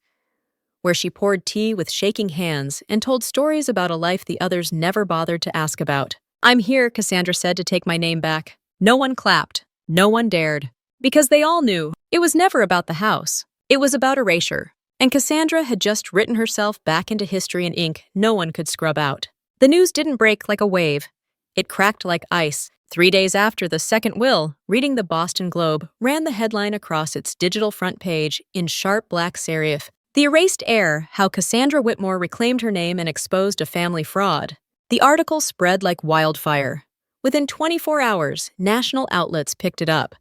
where she poured tea with shaking hands and told stories about a life the others never bothered to ask about. "I'm here," Cassandra said, "to take my name back." No one clapped. No one dared. Because they all knew it was never about the house. It was about erasure. And Cassandra had just written herself back into history in ink no one could scrub out. The news didn't break like a wave. It cracked like ice. 3 days after the second will, reading the Boston Globe ran the headline across its digital front page in sharp black serif. The erased heir, how Cassandra Whitmore reclaimed her name and exposed a family fraud. The article spread like wildfire. Within 24 hours, national outlets picked it up.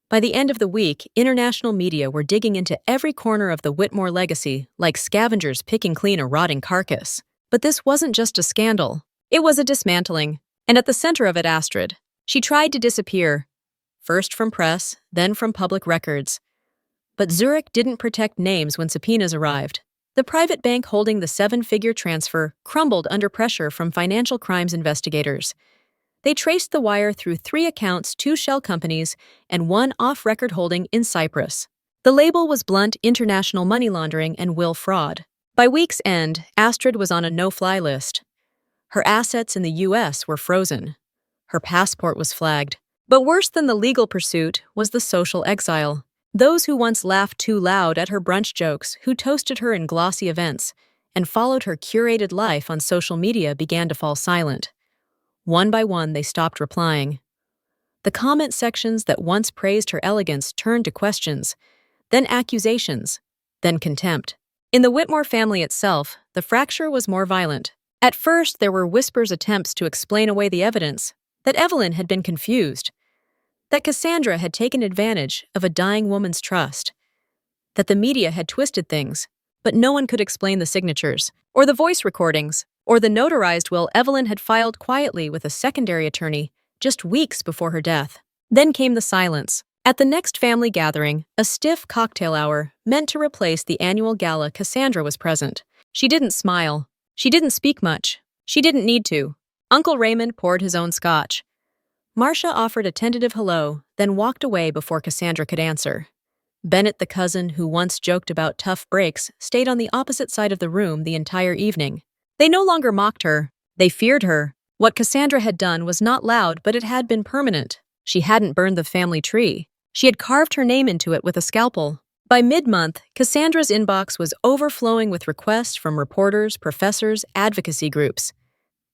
By the end of the week, international media were digging into every corner of the Whitmore legacy like scavengers picking clean a rotting carcass. But this wasn't just a scandal. It was a dismantling. And at the center of it, Astrid. She tried to disappear, first from press, then from public records. But Zurich didn't protect names when subpoenas arrived. The private bank holding the 7-figure transfer crumbled under pressure from financial crimes investigators. They traced the wire through 3 accounts, 2 shell companies, and 1 off-record holding in Cyprus. The label was blunt international money laundering and will fraud. By week's end, Astrid was on a no-fly list. Her assets in the U.S. were frozen. Her passport was flagged. But worse than the legal pursuit was the social exile. Those who once laughed too loud at her brunch jokes, who toasted her in glossy events, and followed her curated life on social media began to fall silent. One by one, they stopped replying. The comment sections that once praised her elegance turned to questions, then accusations, then contempt. In the Whitmore family itself, the fracture was more violent. At first, there were whispers attempts to explain away the evidence, that Evelyn had been confused, that Cassandra had taken advantage of a dying woman's trust, that the media had twisted things, but no one could explain the signatures, or the voice recordings, or the notarized will Evelyn had filed quietly with a secondary attorney just weeks before her death. Then came the silence. At the next family gathering, a stiff cocktail hour meant to replace the annual gala, Cassandra was present. She didn't smile. She didn't speak much. She didn't need to. Uncle Raymond poured his own scotch. Marcia offered a tentative hello, then walked away before Cassandra could answer. Bennett, the cousin who once joked about tough breaks, stayed on the opposite side of the room the entire evening. They no longer mocked her. They feared her. What Cassandra had done was not loud, but it had been permanent. She hadn't burned the family tree. She had carved her name into it with a scalpel. By mid-month, Cassandra's inbox was overflowing with requests from reporters, professors, advocacy groups.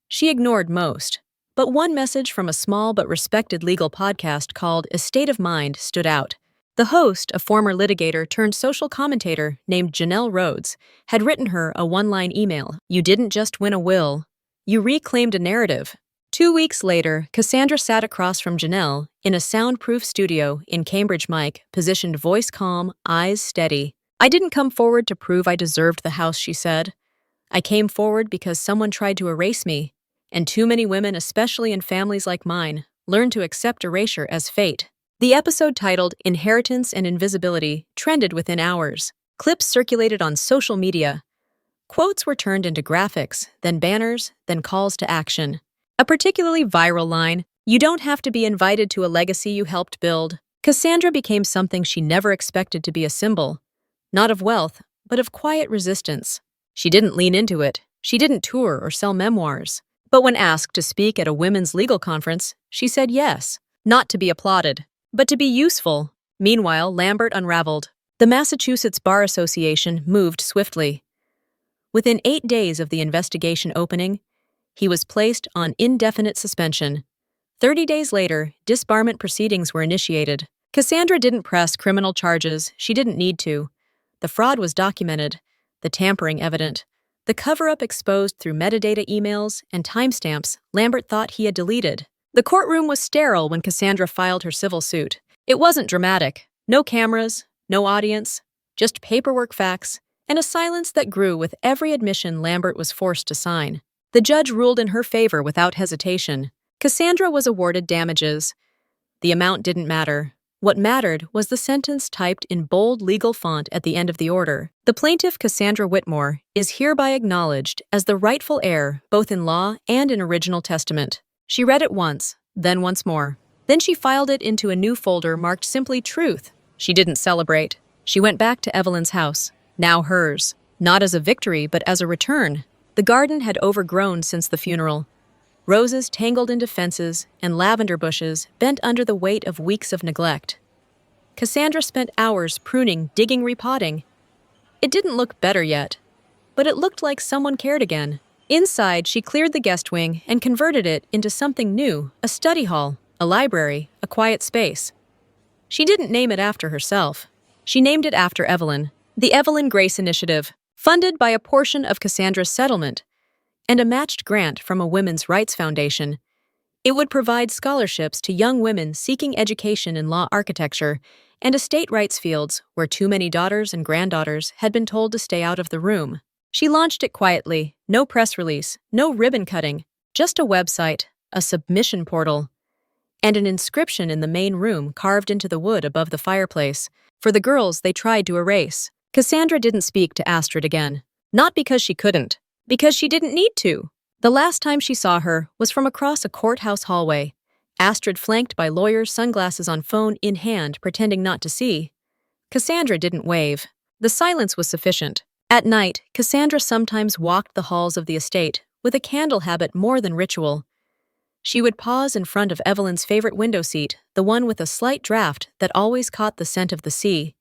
She ignored most, but one message from a small but respected legal podcast called A State of Mind stood out. The host, a former litigator turned social commentator named Janelle Rhodes, had written her a one-line email. "You didn't just win a will, you reclaimed a narrative." 2 weeks later, Cassandra sat across from Janelle in a soundproof studio in Cambridge, mic, positioned voice calm, eyes steady. "I didn't come forward to prove I deserved the house," she said. "I came forward because someone tried to erase me. And too many women, especially in families like mine, learn to accept erasure as fate." The episode titled Inheritance and Invisibility trended within hours. Clips circulated on social media. Quotes were turned into graphics, then banners, then calls to action. A particularly viral line, "You don't have to be invited to a legacy you helped build." Cassandra became something she never expected to be a symbol, not of wealth, but of quiet resistance. She didn't lean into it. She didn't tour or sell memoirs. But when asked to speak at a women's legal conference, she said yes, not to be applauded, but to be useful. Meanwhile, Lambert unraveled. The Massachusetts Bar Association moved swiftly. Within 8 days of the investigation opening, he was placed on indefinite suspension. 30 days later, disbarment proceedings were initiated. Cassandra didn't press criminal charges. She didn't need to. The fraud was documented, the tampering evident. The cover-up exposed through metadata emails and timestamps Lambert thought he had deleted. The courtroom was sterile when Cassandra filed her civil suit. It wasn't dramatic. No cameras, no audience, just paperwork facts, and a silence that grew with every admission Lambert was forced to sign. The judge ruled in her favor without hesitation. Cassandra was awarded damages. The amount didn't matter. What mattered was the sentence typed in bold legal font at the end of the order. The plaintiff, Cassandra Whitmore, is hereby acknowledged as the rightful heir, both in law and in original testament. She read it once, then once more. Then she filed it into a new folder marked simply Truth. She didn't celebrate. She went back to Evelyn's house, now hers, not as a victory, but as a return. The garden had overgrown since the funeral. Roses tangled into fences and lavender bushes bent under the weight of weeks of neglect. Cassandra spent hours pruning, digging, repotting. It didn't look better yet, but it looked like someone cared again. Inside, she cleared the guest wing and converted it into something new, a study hall, a library, a quiet space. She didn't name it after herself. She named it after Evelyn, the Evelyn Grace Initiative, funded by a portion of Cassandra's settlement, and a matched grant from a women's rights foundation. It would provide scholarships to young women seeking education in law architecture and estate rights fields where too many daughters and granddaughters had been told to stay out of the room. She launched it quietly, no press release, no ribbon cutting, just a website, a submission portal, and an inscription in the main room carved into the wood above the fireplace. For the girls they tried to erase. Cassandra didn't speak to Astrid again. Not because she couldn't, because she didn't need to. The last time she saw her was from across a courthouse hallway, Astrid flanked by lawyers, sunglasses on phone in hand, pretending not to see. Cassandra didn't wave. The silence was sufficient. At night, Cassandra sometimes walked the halls of the estate, with a candle habit more than ritual. She would pause in front of Evelyn's favorite window seat, the one with a slight draft that always caught the scent of the sea.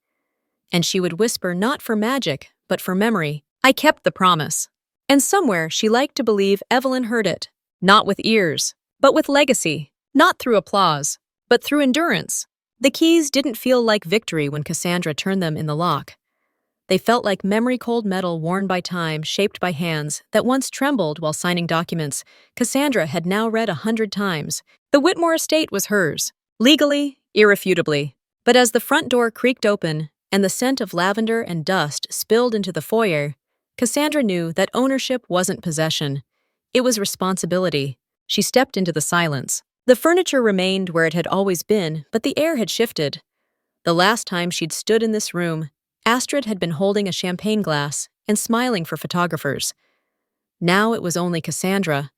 And she would whisper not for magic, but for memory, "I kept the promise." And somewhere she liked to believe Evelyn heard it, not with ears, but with legacy, not through applause, but through endurance. The keys didn't feel like victory when Cassandra turned them in the lock. They felt like memory-cold metal worn by time, shaped by hands that once trembled while signing documents Cassandra had now read 100 times. The Whitmore estate was hers, legally, irrefutably. But as the front door creaked open and the scent of lavender and dust spilled into the foyer, Cassandra knew that ownership wasn't possession. It was responsibility. She stepped into the silence. The furniture remained where it had always been, but the air had shifted. The last time she'd stood in this room, Astrid had been holding a champagne glass and smiling for photographers. Now it was only Cassandra.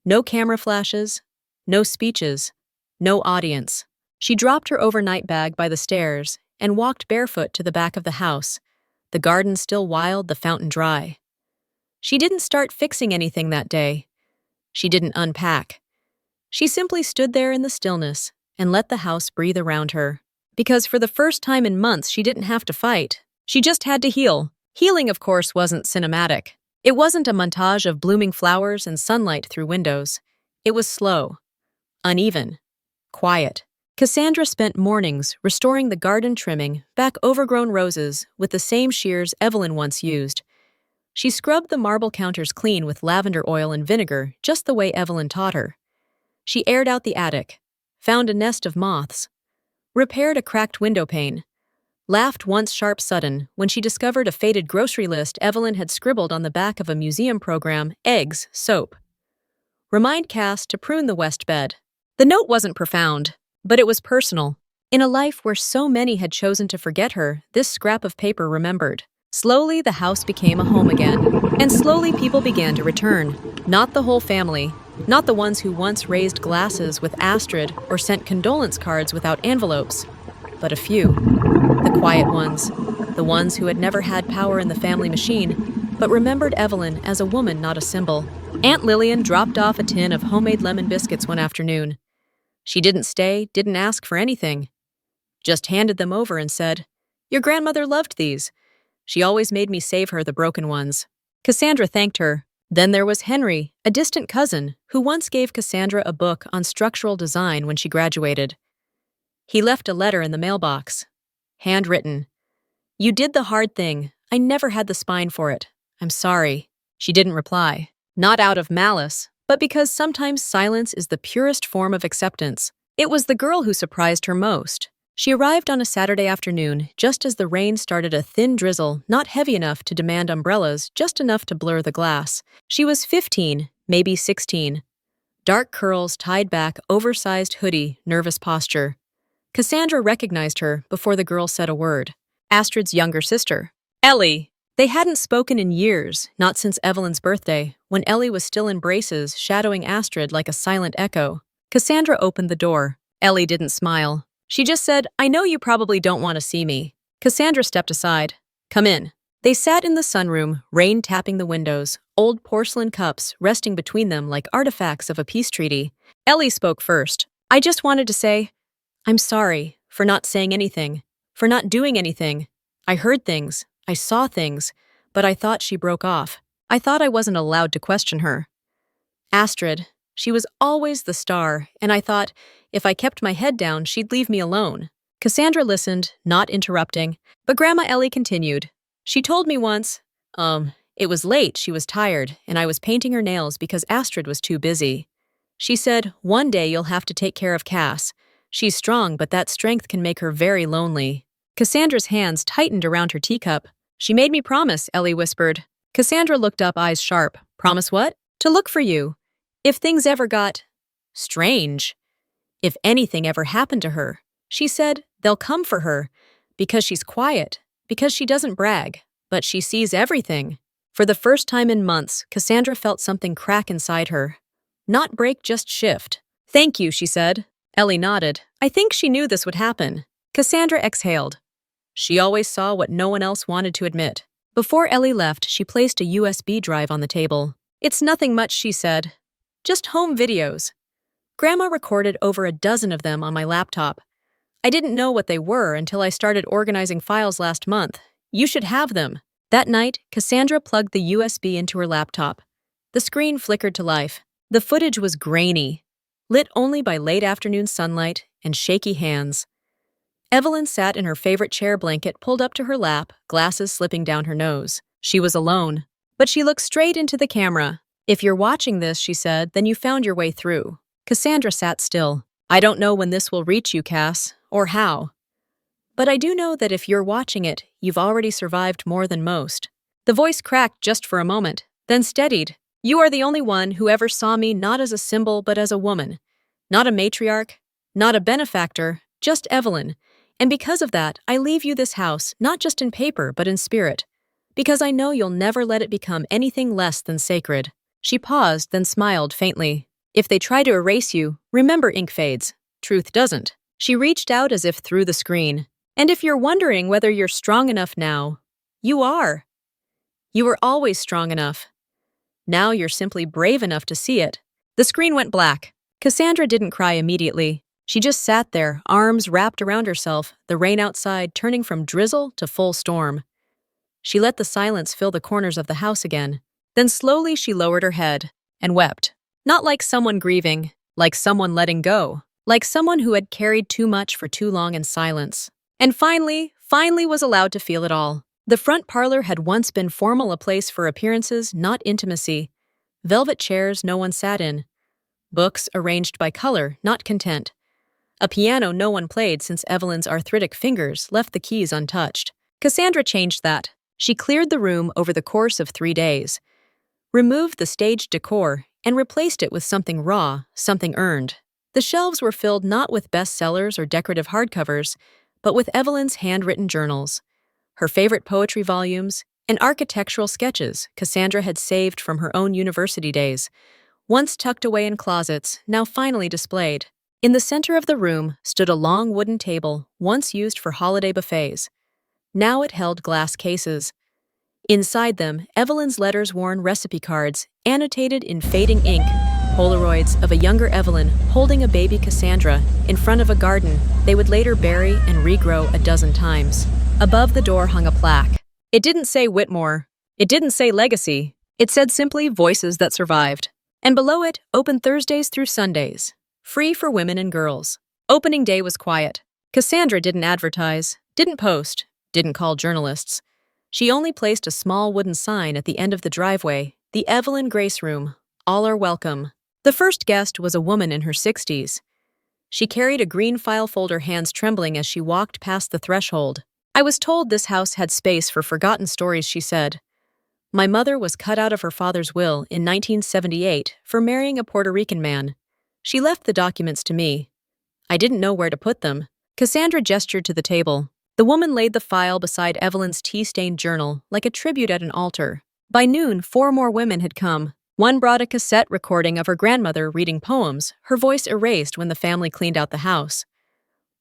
No camera flashes, no speeches, no audience. She dropped her overnight bag by the stairs and walked barefoot to the back of the house, the garden still wild, the fountain dry. She didn't start fixing anything that day. She didn't unpack. She simply stood there in the stillness and let the house breathe around her. Because for the first time in months, she didn't have to fight. She just had to heal. Healing, of course, wasn't cinematic. It wasn't a montage of blooming flowers and sunlight through windows. It was slow, uneven, quiet. Cassandra spent mornings restoring the garden trimming, back overgrown roses with the same shears Evelyn once used. She scrubbed the marble counters clean with lavender oil and vinegar, just the way Evelyn taught her. She aired out the attic, found a nest of moths, repaired a cracked window pane, laughed once sharp sudden when she discovered a faded grocery list Evelyn had scribbled on the back of a museum program, eggs, soap. Remind Cass to prune the west bed. The note wasn't profound, but it was personal. In a life where so many had chosen to forget her, this scrap of paper remembered. Slowly, the house became a home again, and slowly people began to return. Not the whole family, not the ones who once raised glasses with Astrid or sent condolence cards without envelopes, but a few. The quiet ones, the ones who had never had power in the family machine, but remembered Evelyn as a woman, not a symbol. Aunt Lillian dropped off a tin of homemade lemon biscuits one afternoon. She didn't stay, didn't ask for anything. Just handed them over and said, "Your grandmother loved these. She always made me save her the broken ones." Cassandra thanked her. Then there was Henry, a distant cousin, who once gave Cassandra a book on structural design when she graduated. He left a letter in the mailbox. Handwritten. "You did the hard thing. I never had the spine for it. I'm sorry." She didn't reply. Not out of malice, but because sometimes silence is the purest form of acceptance. It was the girl who surprised her most. She arrived on a Saturday afternoon, just as the rain started, a thin drizzle, not heavy enough to demand umbrellas, just enough to blur the glass. She was 15, maybe 16. Dark curls tied back, oversized hoodie, nervous posture. Cassandra recognized her before the girl said a word. Astrid's younger sister. Ellie. They hadn't spoken in years, not since Evelyn's birthday, when Ellie was still in braces, shadowing Astrid like a silent echo. Cassandra opened the door. Ellie didn't smile. She just said, "I know you probably don't want to see me." Cassandra stepped aside. "Come in." They sat in the sunroom, rain tapping the windows, old porcelain cups resting between them like artifacts of a peace treaty. Ellie spoke first. "I just wanted to say, I'm sorry for not saying anything, for not doing anything. I heard things. I saw things, but I thought she broke off. I thought I wasn't allowed to question her. Astrid, she was always the star, and I thought if I kept my head down, she'd leave me alone. Cassandra listened, not interrupting, but Grandma Ellie continued. She told me once, it was late, she was tired, and I was painting her nails because Astrid was too busy. She said, one day you'll have to take care of Cass. She's strong, but that strength can make her very lonely. Cassandra's hands tightened around her teacup. She made me promise, Ellie whispered. Cassandra looked up, eyes sharp. Promise what? To look for you. If things ever got strange. If anything ever happened to her. She said, they'll come for her. Because she's quiet. Because she doesn't brag. But she sees everything. For the first time in months, Cassandra felt something crack inside her. Not break, just shift. Thank you, she said. Ellie nodded. I think she knew this would happen. Cassandra exhaled. She always saw what no one else wanted to admit. Before Ellie left, she placed a USB drive on the table. It's nothing much, she said. Just home videos. Grandma recorded over a dozen of them on my laptop. I didn't know what they were until I started organizing files last month. You should have them. That night, Cassandra plugged the USB into her laptop. The screen flickered to life. The footage was grainy, lit only by late afternoon sunlight and shaky hands. Evelyn sat in her favorite chair blanket pulled up to her lap, glasses slipping down her nose. She was alone, but she looked straight into the camera. If you're watching this, she said, then you found your way through. Cassandra sat still. I don't know when this will reach you, Cass, or how. But I do know that if you're watching it, you've already survived more than most. The voice cracked just for a moment, then steadied. You are the only one who ever saw me not as a symbol but as a woman. Not a matriarch, not a benefactor, just Evelyn. And because of that, I leave you this house, not just in paper but in spirit. Because I know you'll never let it become anything less than sacred. She paused, then smiled faintly. If they try to erase you, remember ink fades. Truth doesn't. She reached out as if through the screen. And if you're wondering whether you're strong enough now, you are. You were always strong enough. Now you're simply brave enough to see it. The screen went black. Cassandra didn't cry immediately. She just sat there, arms wrapped around herself, the rain outside turning from drizzle to full storm. She let the silence fill the corners of the house again. Then slowly she lowered her head and wept. Not like someone grieving, like someone letting go, like someone who had carried too much for too long in silence. And finally was allowed to feel it all. The front parlor had once been formal, a place for appearances, not intimacy. Velvet chairs no one sat in. Books arranged by color, not content. A piano no one played since Evelyn's arthritic fingers left the keys untouched. Cassandra changed that. She cleared the room over the course of 3 days, removed the staged decor, and replaced it with something raw, something earned. The shelves were filled not with bestsellers or decorative hardcovers, but with Evelyn's handwritten journals, her favorite poetry volumes, and architectural sketches Cassandra had saved from her own university days, once tucked away in closets, now finally displayed. In the center of the room stood a long wooden table, once used for holiday buffets. Now it held glass cases. Inside them, Evelyn's letters-worn recipe cards, annotated in fading ink, Polaroids of a younger Evelyn holding a baby Cassandra in front of a garden they would later bury and regrow a dozen times. Above the door hung a plaque. It didn't say Whitmore. It didn't say legacy. It said simply Voices That Survived. And below it, open Thursdays through Sundays. Free for women and girls. Opening day was quiet. Cassandra didn't advertise, didn't post, didn't call journalists. She only placed a small wooden sign at the end of the driveway, the Evelyn Grace Room. All are welcome. The first guest was a woman in her 60s. She carried a green file folder, hands trembling as she walked past the threshold. I was told this house had space for forgotten stories, she said. My mother was cut out of her father's will in 1978 for marrying a Puerto Rican man. She left the documents to me. I didn't know where to put them. Cassandra gestured to the table. The woman laid the file beside Evelyn's tea-stained journal, like a tribute at an altar. By noon, 4 more women had come. One brought a cassette recording of her grandmother reading poems, her voice erased when the family cleaned out the house.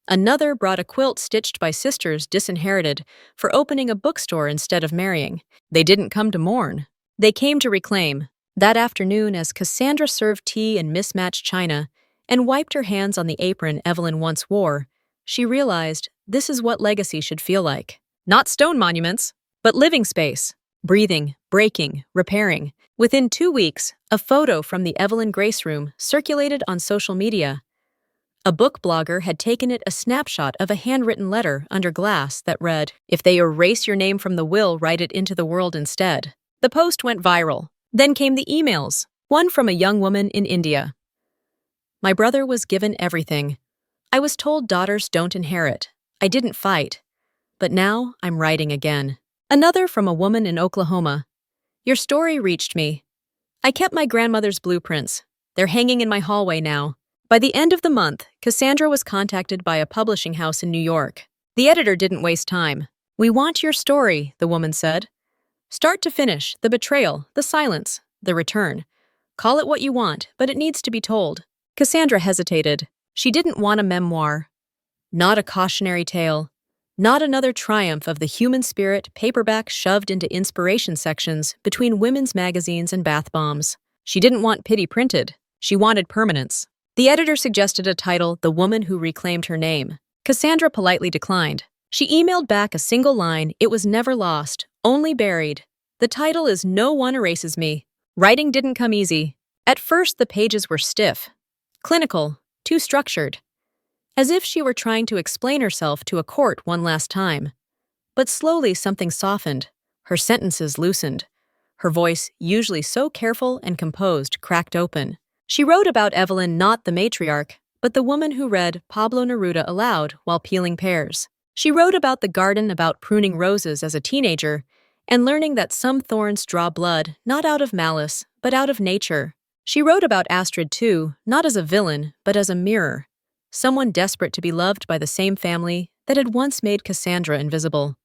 Another brought a quilt stitched by sisters disinherited for opening a bookstore instead of marrying. They didn't come to mourn. They came to reclaim. That afternoon, as Cassandra served tea in mismatched china and wiped her hands on the apron Evelyn once wore, she realized this is what legacy should feel like. Not stone monuments, but living space, breathing, breaking, repairing. Within 2 weeks, a photo from the Evelyn Grace room circulated on social media. A book blogger had taken it a snapshot of a handwritten letter under glass that read, "If they erase your name from the will, write it into the world instead." The post went viral. Then came the emails, one from a young woman in India. "My brother was given everything. I was told daughters don't inherit. I didn't fight. But now I'm writing again." Another from a woman in Oklahoma. "Your story reached me. I kept my grandmother's blueprints. They're hanging in my hallway now." By the end of the month, Cassandra was contacted by a publishing house in New York. The editor didn't waste time. "We want your story," the woman said. "Start to finish, the betrayal, the silence, the return. Call it what you want, but it needs to be told." Cassandra hesitated. She didn't want a memoir. Not a cautionary tale. Not another triumph of the human spirit paperback shoved into inspiration sections between women's magazines and bath bombs. She didn't want pity printed. She wanted permanence. The editor suggested a title, "The Woman Who Reclaimed Her Name." Cassandra politely declined. She emailed back a single line, "It was never lost, only buried. The title is No One Erases Me." Writing didn't come easy. At first, the pages were stiff, clinical, too structured, as if she were trying to explain herself to a court one last time. But slowly something softened. Her sentences loosened. Her voice, usually so careful and composed, cracked open. She wrote about Evelyn, not the matriarch, but the woman who read Pablo Neruda aloud while peeling pears. She wrote about the garden, about pruning roses as a teenager, and learning that some thorns draw blood not out of malice, but out of nature. She wrote about Astrid too, not as a villain, but as a mirror. Someone desperate to be loved by the same family that had once made Cassandra invisible.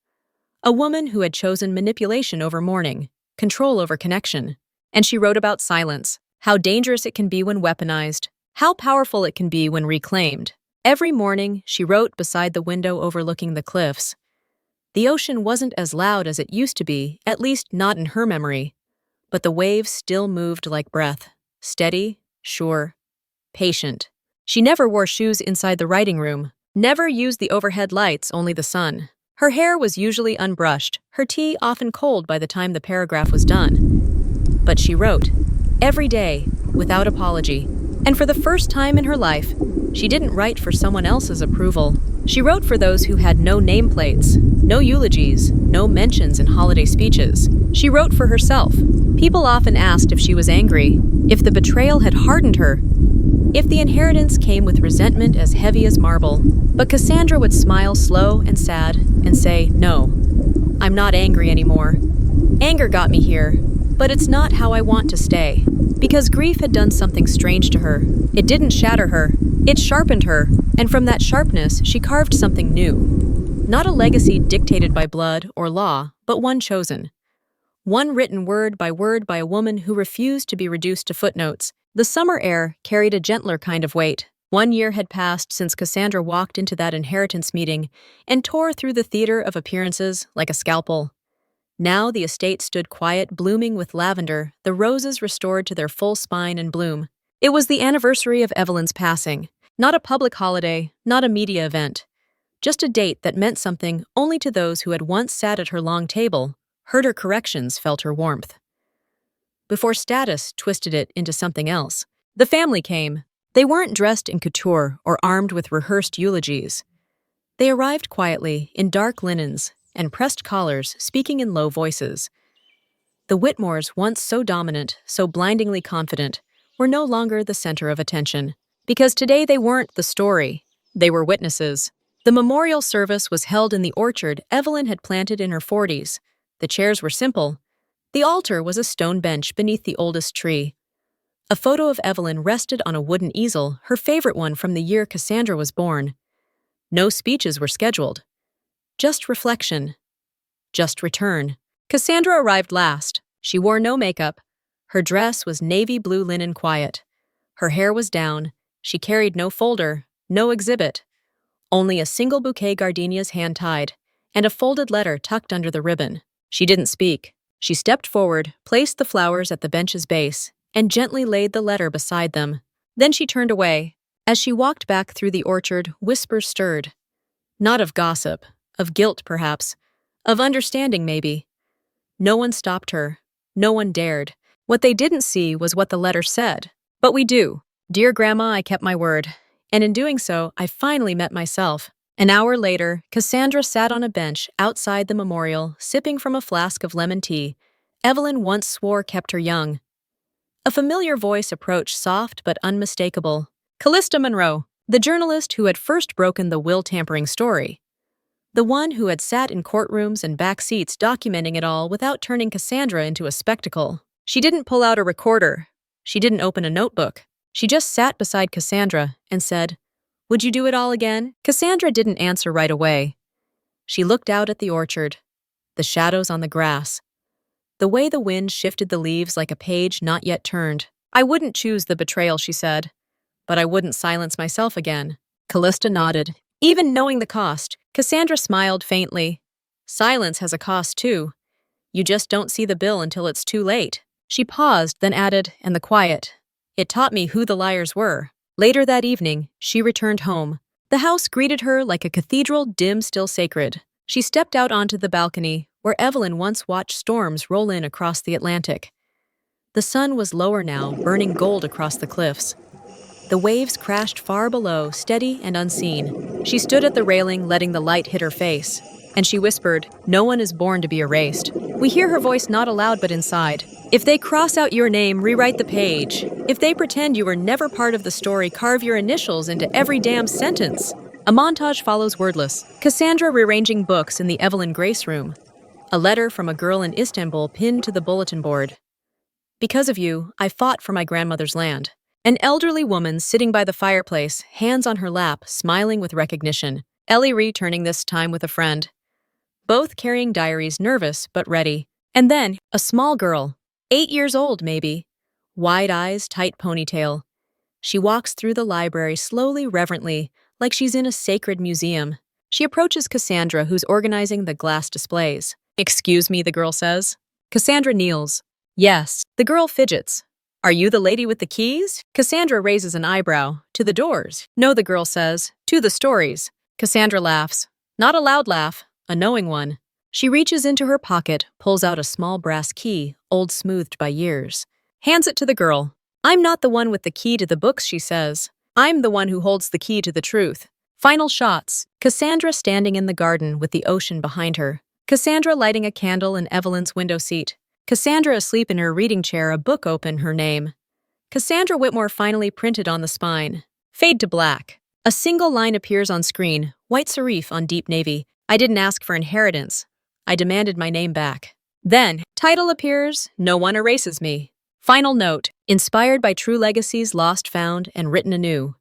A woman who had chosen manipulation over mourning, control over connection. And she wrote about silence. How dangerous it can be when weaponized, how powerful it can be when reclaimed. Every morning, she wrote beside the window overlooking the cliffs. The ocean wasn't as loud as it used to be, at least not in her memory, but the waves still moved like breath, steady, sure, patient. She never wore shoes inside the writing room, never used the overhead lights, only the sun. Her hair was usually unbrushed, her tea often cold by the time the paragraph was done. But she wrote. Every day, without apology. And for the first time in her life, she didn't write for someone else's approval. She wrote for those who had no nameplates, no eulogies, no mentions in holiday speeches. She wrote for herself. People often asked if she was angry, if the betrayal had hardened her, if the inheritance came with resentment as heavy as marble. But Cassandra would smile slow and sad and say, "No, I'm not angry anymore. Anger got me here, but it's not how I want to stay." Because grief had done something strange to her. It didn't shatter her, it sharpened her, and from that sharpness she carved something new. Not a legacy dictated by blood or law, but one chosen. One written word by a woman who refused to be reduced to footnotes. The summer air carried a gentler kind of weight. 1 year had passed since Cassandra walked into that inheritance meeting and tore through the theater of appearances like a scalpel. Now the estate stood quiet, blooming with lavender, the roses restored to their full spine and bloom. It was the anniversary of Evelyn's passing. Not a public holiday, not a media event. Just a date that meant something only to those who had once sat at her long table, heard her corrections, felt her warmth. Before status twisted it into something else. The family came. They weren't dressed in couture or armed with rehearsed eulogies. They arrived quietly, in dark linens and pressed collars, speaking in low voices. The Whitmores, once so dominant, so blindingly confident, were no longer the center of attention. Because today they weren't the story, they were witnesses. The memorial service was held in the orchard Evelyn had planted in her 40s. The chairs were simple. The altar was a stone bench beneath the oldest tree. A photo of Evelyn rested on a wooden easel, her favorite one from the year Cassandra was born. No speeches were scheduled. Just reflection. Just return. Cassandra arrived last. She wore no makeup. Her dress was navy blue linen quiet. Her hair was down. She carried no folder, no exhibit. Only a single bouquet gardenias hand-tied, and a folded letter tucked under the ribbon. She didn't speak. She stepped forward, placed the flowers at the bench's base, and gently laid the letter beside them. Then she turned away. As she walked back through the orchard, whispers stirred. Not of gossip. Of guilt, perhaps. Of understanding, maybe. No one stopped her. No one dared. What they didn't see was what the letter said. But we do. Dear Grandma, I kept my word. And in doing so, I finally met myself. An hour later, Cassandra sat on a bench outside the memorial, sipping from a flask of lemon tea Evelyn once swore kept her young. A familiar voice approached, soft but unmistakable. Callista Monroe, the journalist who had first broken the will-tampering story. The one who had sat in courtrooms and back seats documenting it all without turning Cassandra into a spectacle. She didn't pull out a recorder. She didn't open a notebook. She just sat beside Cassandra and said, "Would you do it all again?" Cassandra didn't answer right away. She looked out at the orchard, the shadows on the grass, the way the wind shifted the leaves like a page not yet turned. "I wouldn't choose the betrayal," she said, "but I wouldn't silence myself again." Callista nodded. Even knowing the cost, Cassandra smiled faintly. Silence has a cost too. You just don't see the bill until it's too late. She paused, then added, "And the quiet. It taught me who the liars were." Later that evening, she returned home. The house greeted her like a cathedral, dim, still sacred. She stepped out onto the balcony, where Evelyn once watched storms roll in across the Atlantic. The sun was lower now, burning gold across the cliffs. The waves crashed far below, steady and unseen. She stood at the railing, letting the light hit her face. And she whispered, "No one is born to be erased." We hear her voice not aloud but inside. If they cross out your name, rewrite the page. If they pretend you were never part of the story, carve your initials into every damn sentence. A montage follows wordless. Cassandra rearranging books in the Evelyn Grace room. A letter from a girl in Istanbul pinned to the bulletin board. "Because of you, I fought for my grandmother's land." An elderly woman sitting by the fireplace, hands on her lap, smiling with recognition. Ellie returning this time with a friend. Both carrying diaries, nervous but ready. And then, a small girl, 8 years old maybe. Wide eyes, tight ponytail. She walks through the library slowly, reverently, like she's in a sacred museum. She approaches Cassandra, who's organizing the glass displays. "Excuse me," the girl says. Cassandra kneels. "Yes." The girl fidgets. "Are you the lady with the keys?" Cassandra raises an eyebrow. "To the doors." "No," the girl says. "To the stories." Cassandra laughs. Not a loud laugh, a knowing one. She reaches into her pocket, pulls out a small brass key, old smoothed by years. Hands it to the girl. "I'm not the one with the key to the books," she says. "I'm the one who holds the key to the truth." Final shots. Cassandra standing in the garden with the ocean behind her. Cassandra lighting a candle in Evelyn's window seat. Cassandra asleep in her reading chair, a book open, her name. Cassandra Whitmore finally printed on the spine. Fade to black. A single line appears on screen, white serif on deep navy. "I didn't ask for inheritance. I demanded my name back." Then, title appears, "No one erases me." Final note, inspired by true legacies lost, found, and written anew.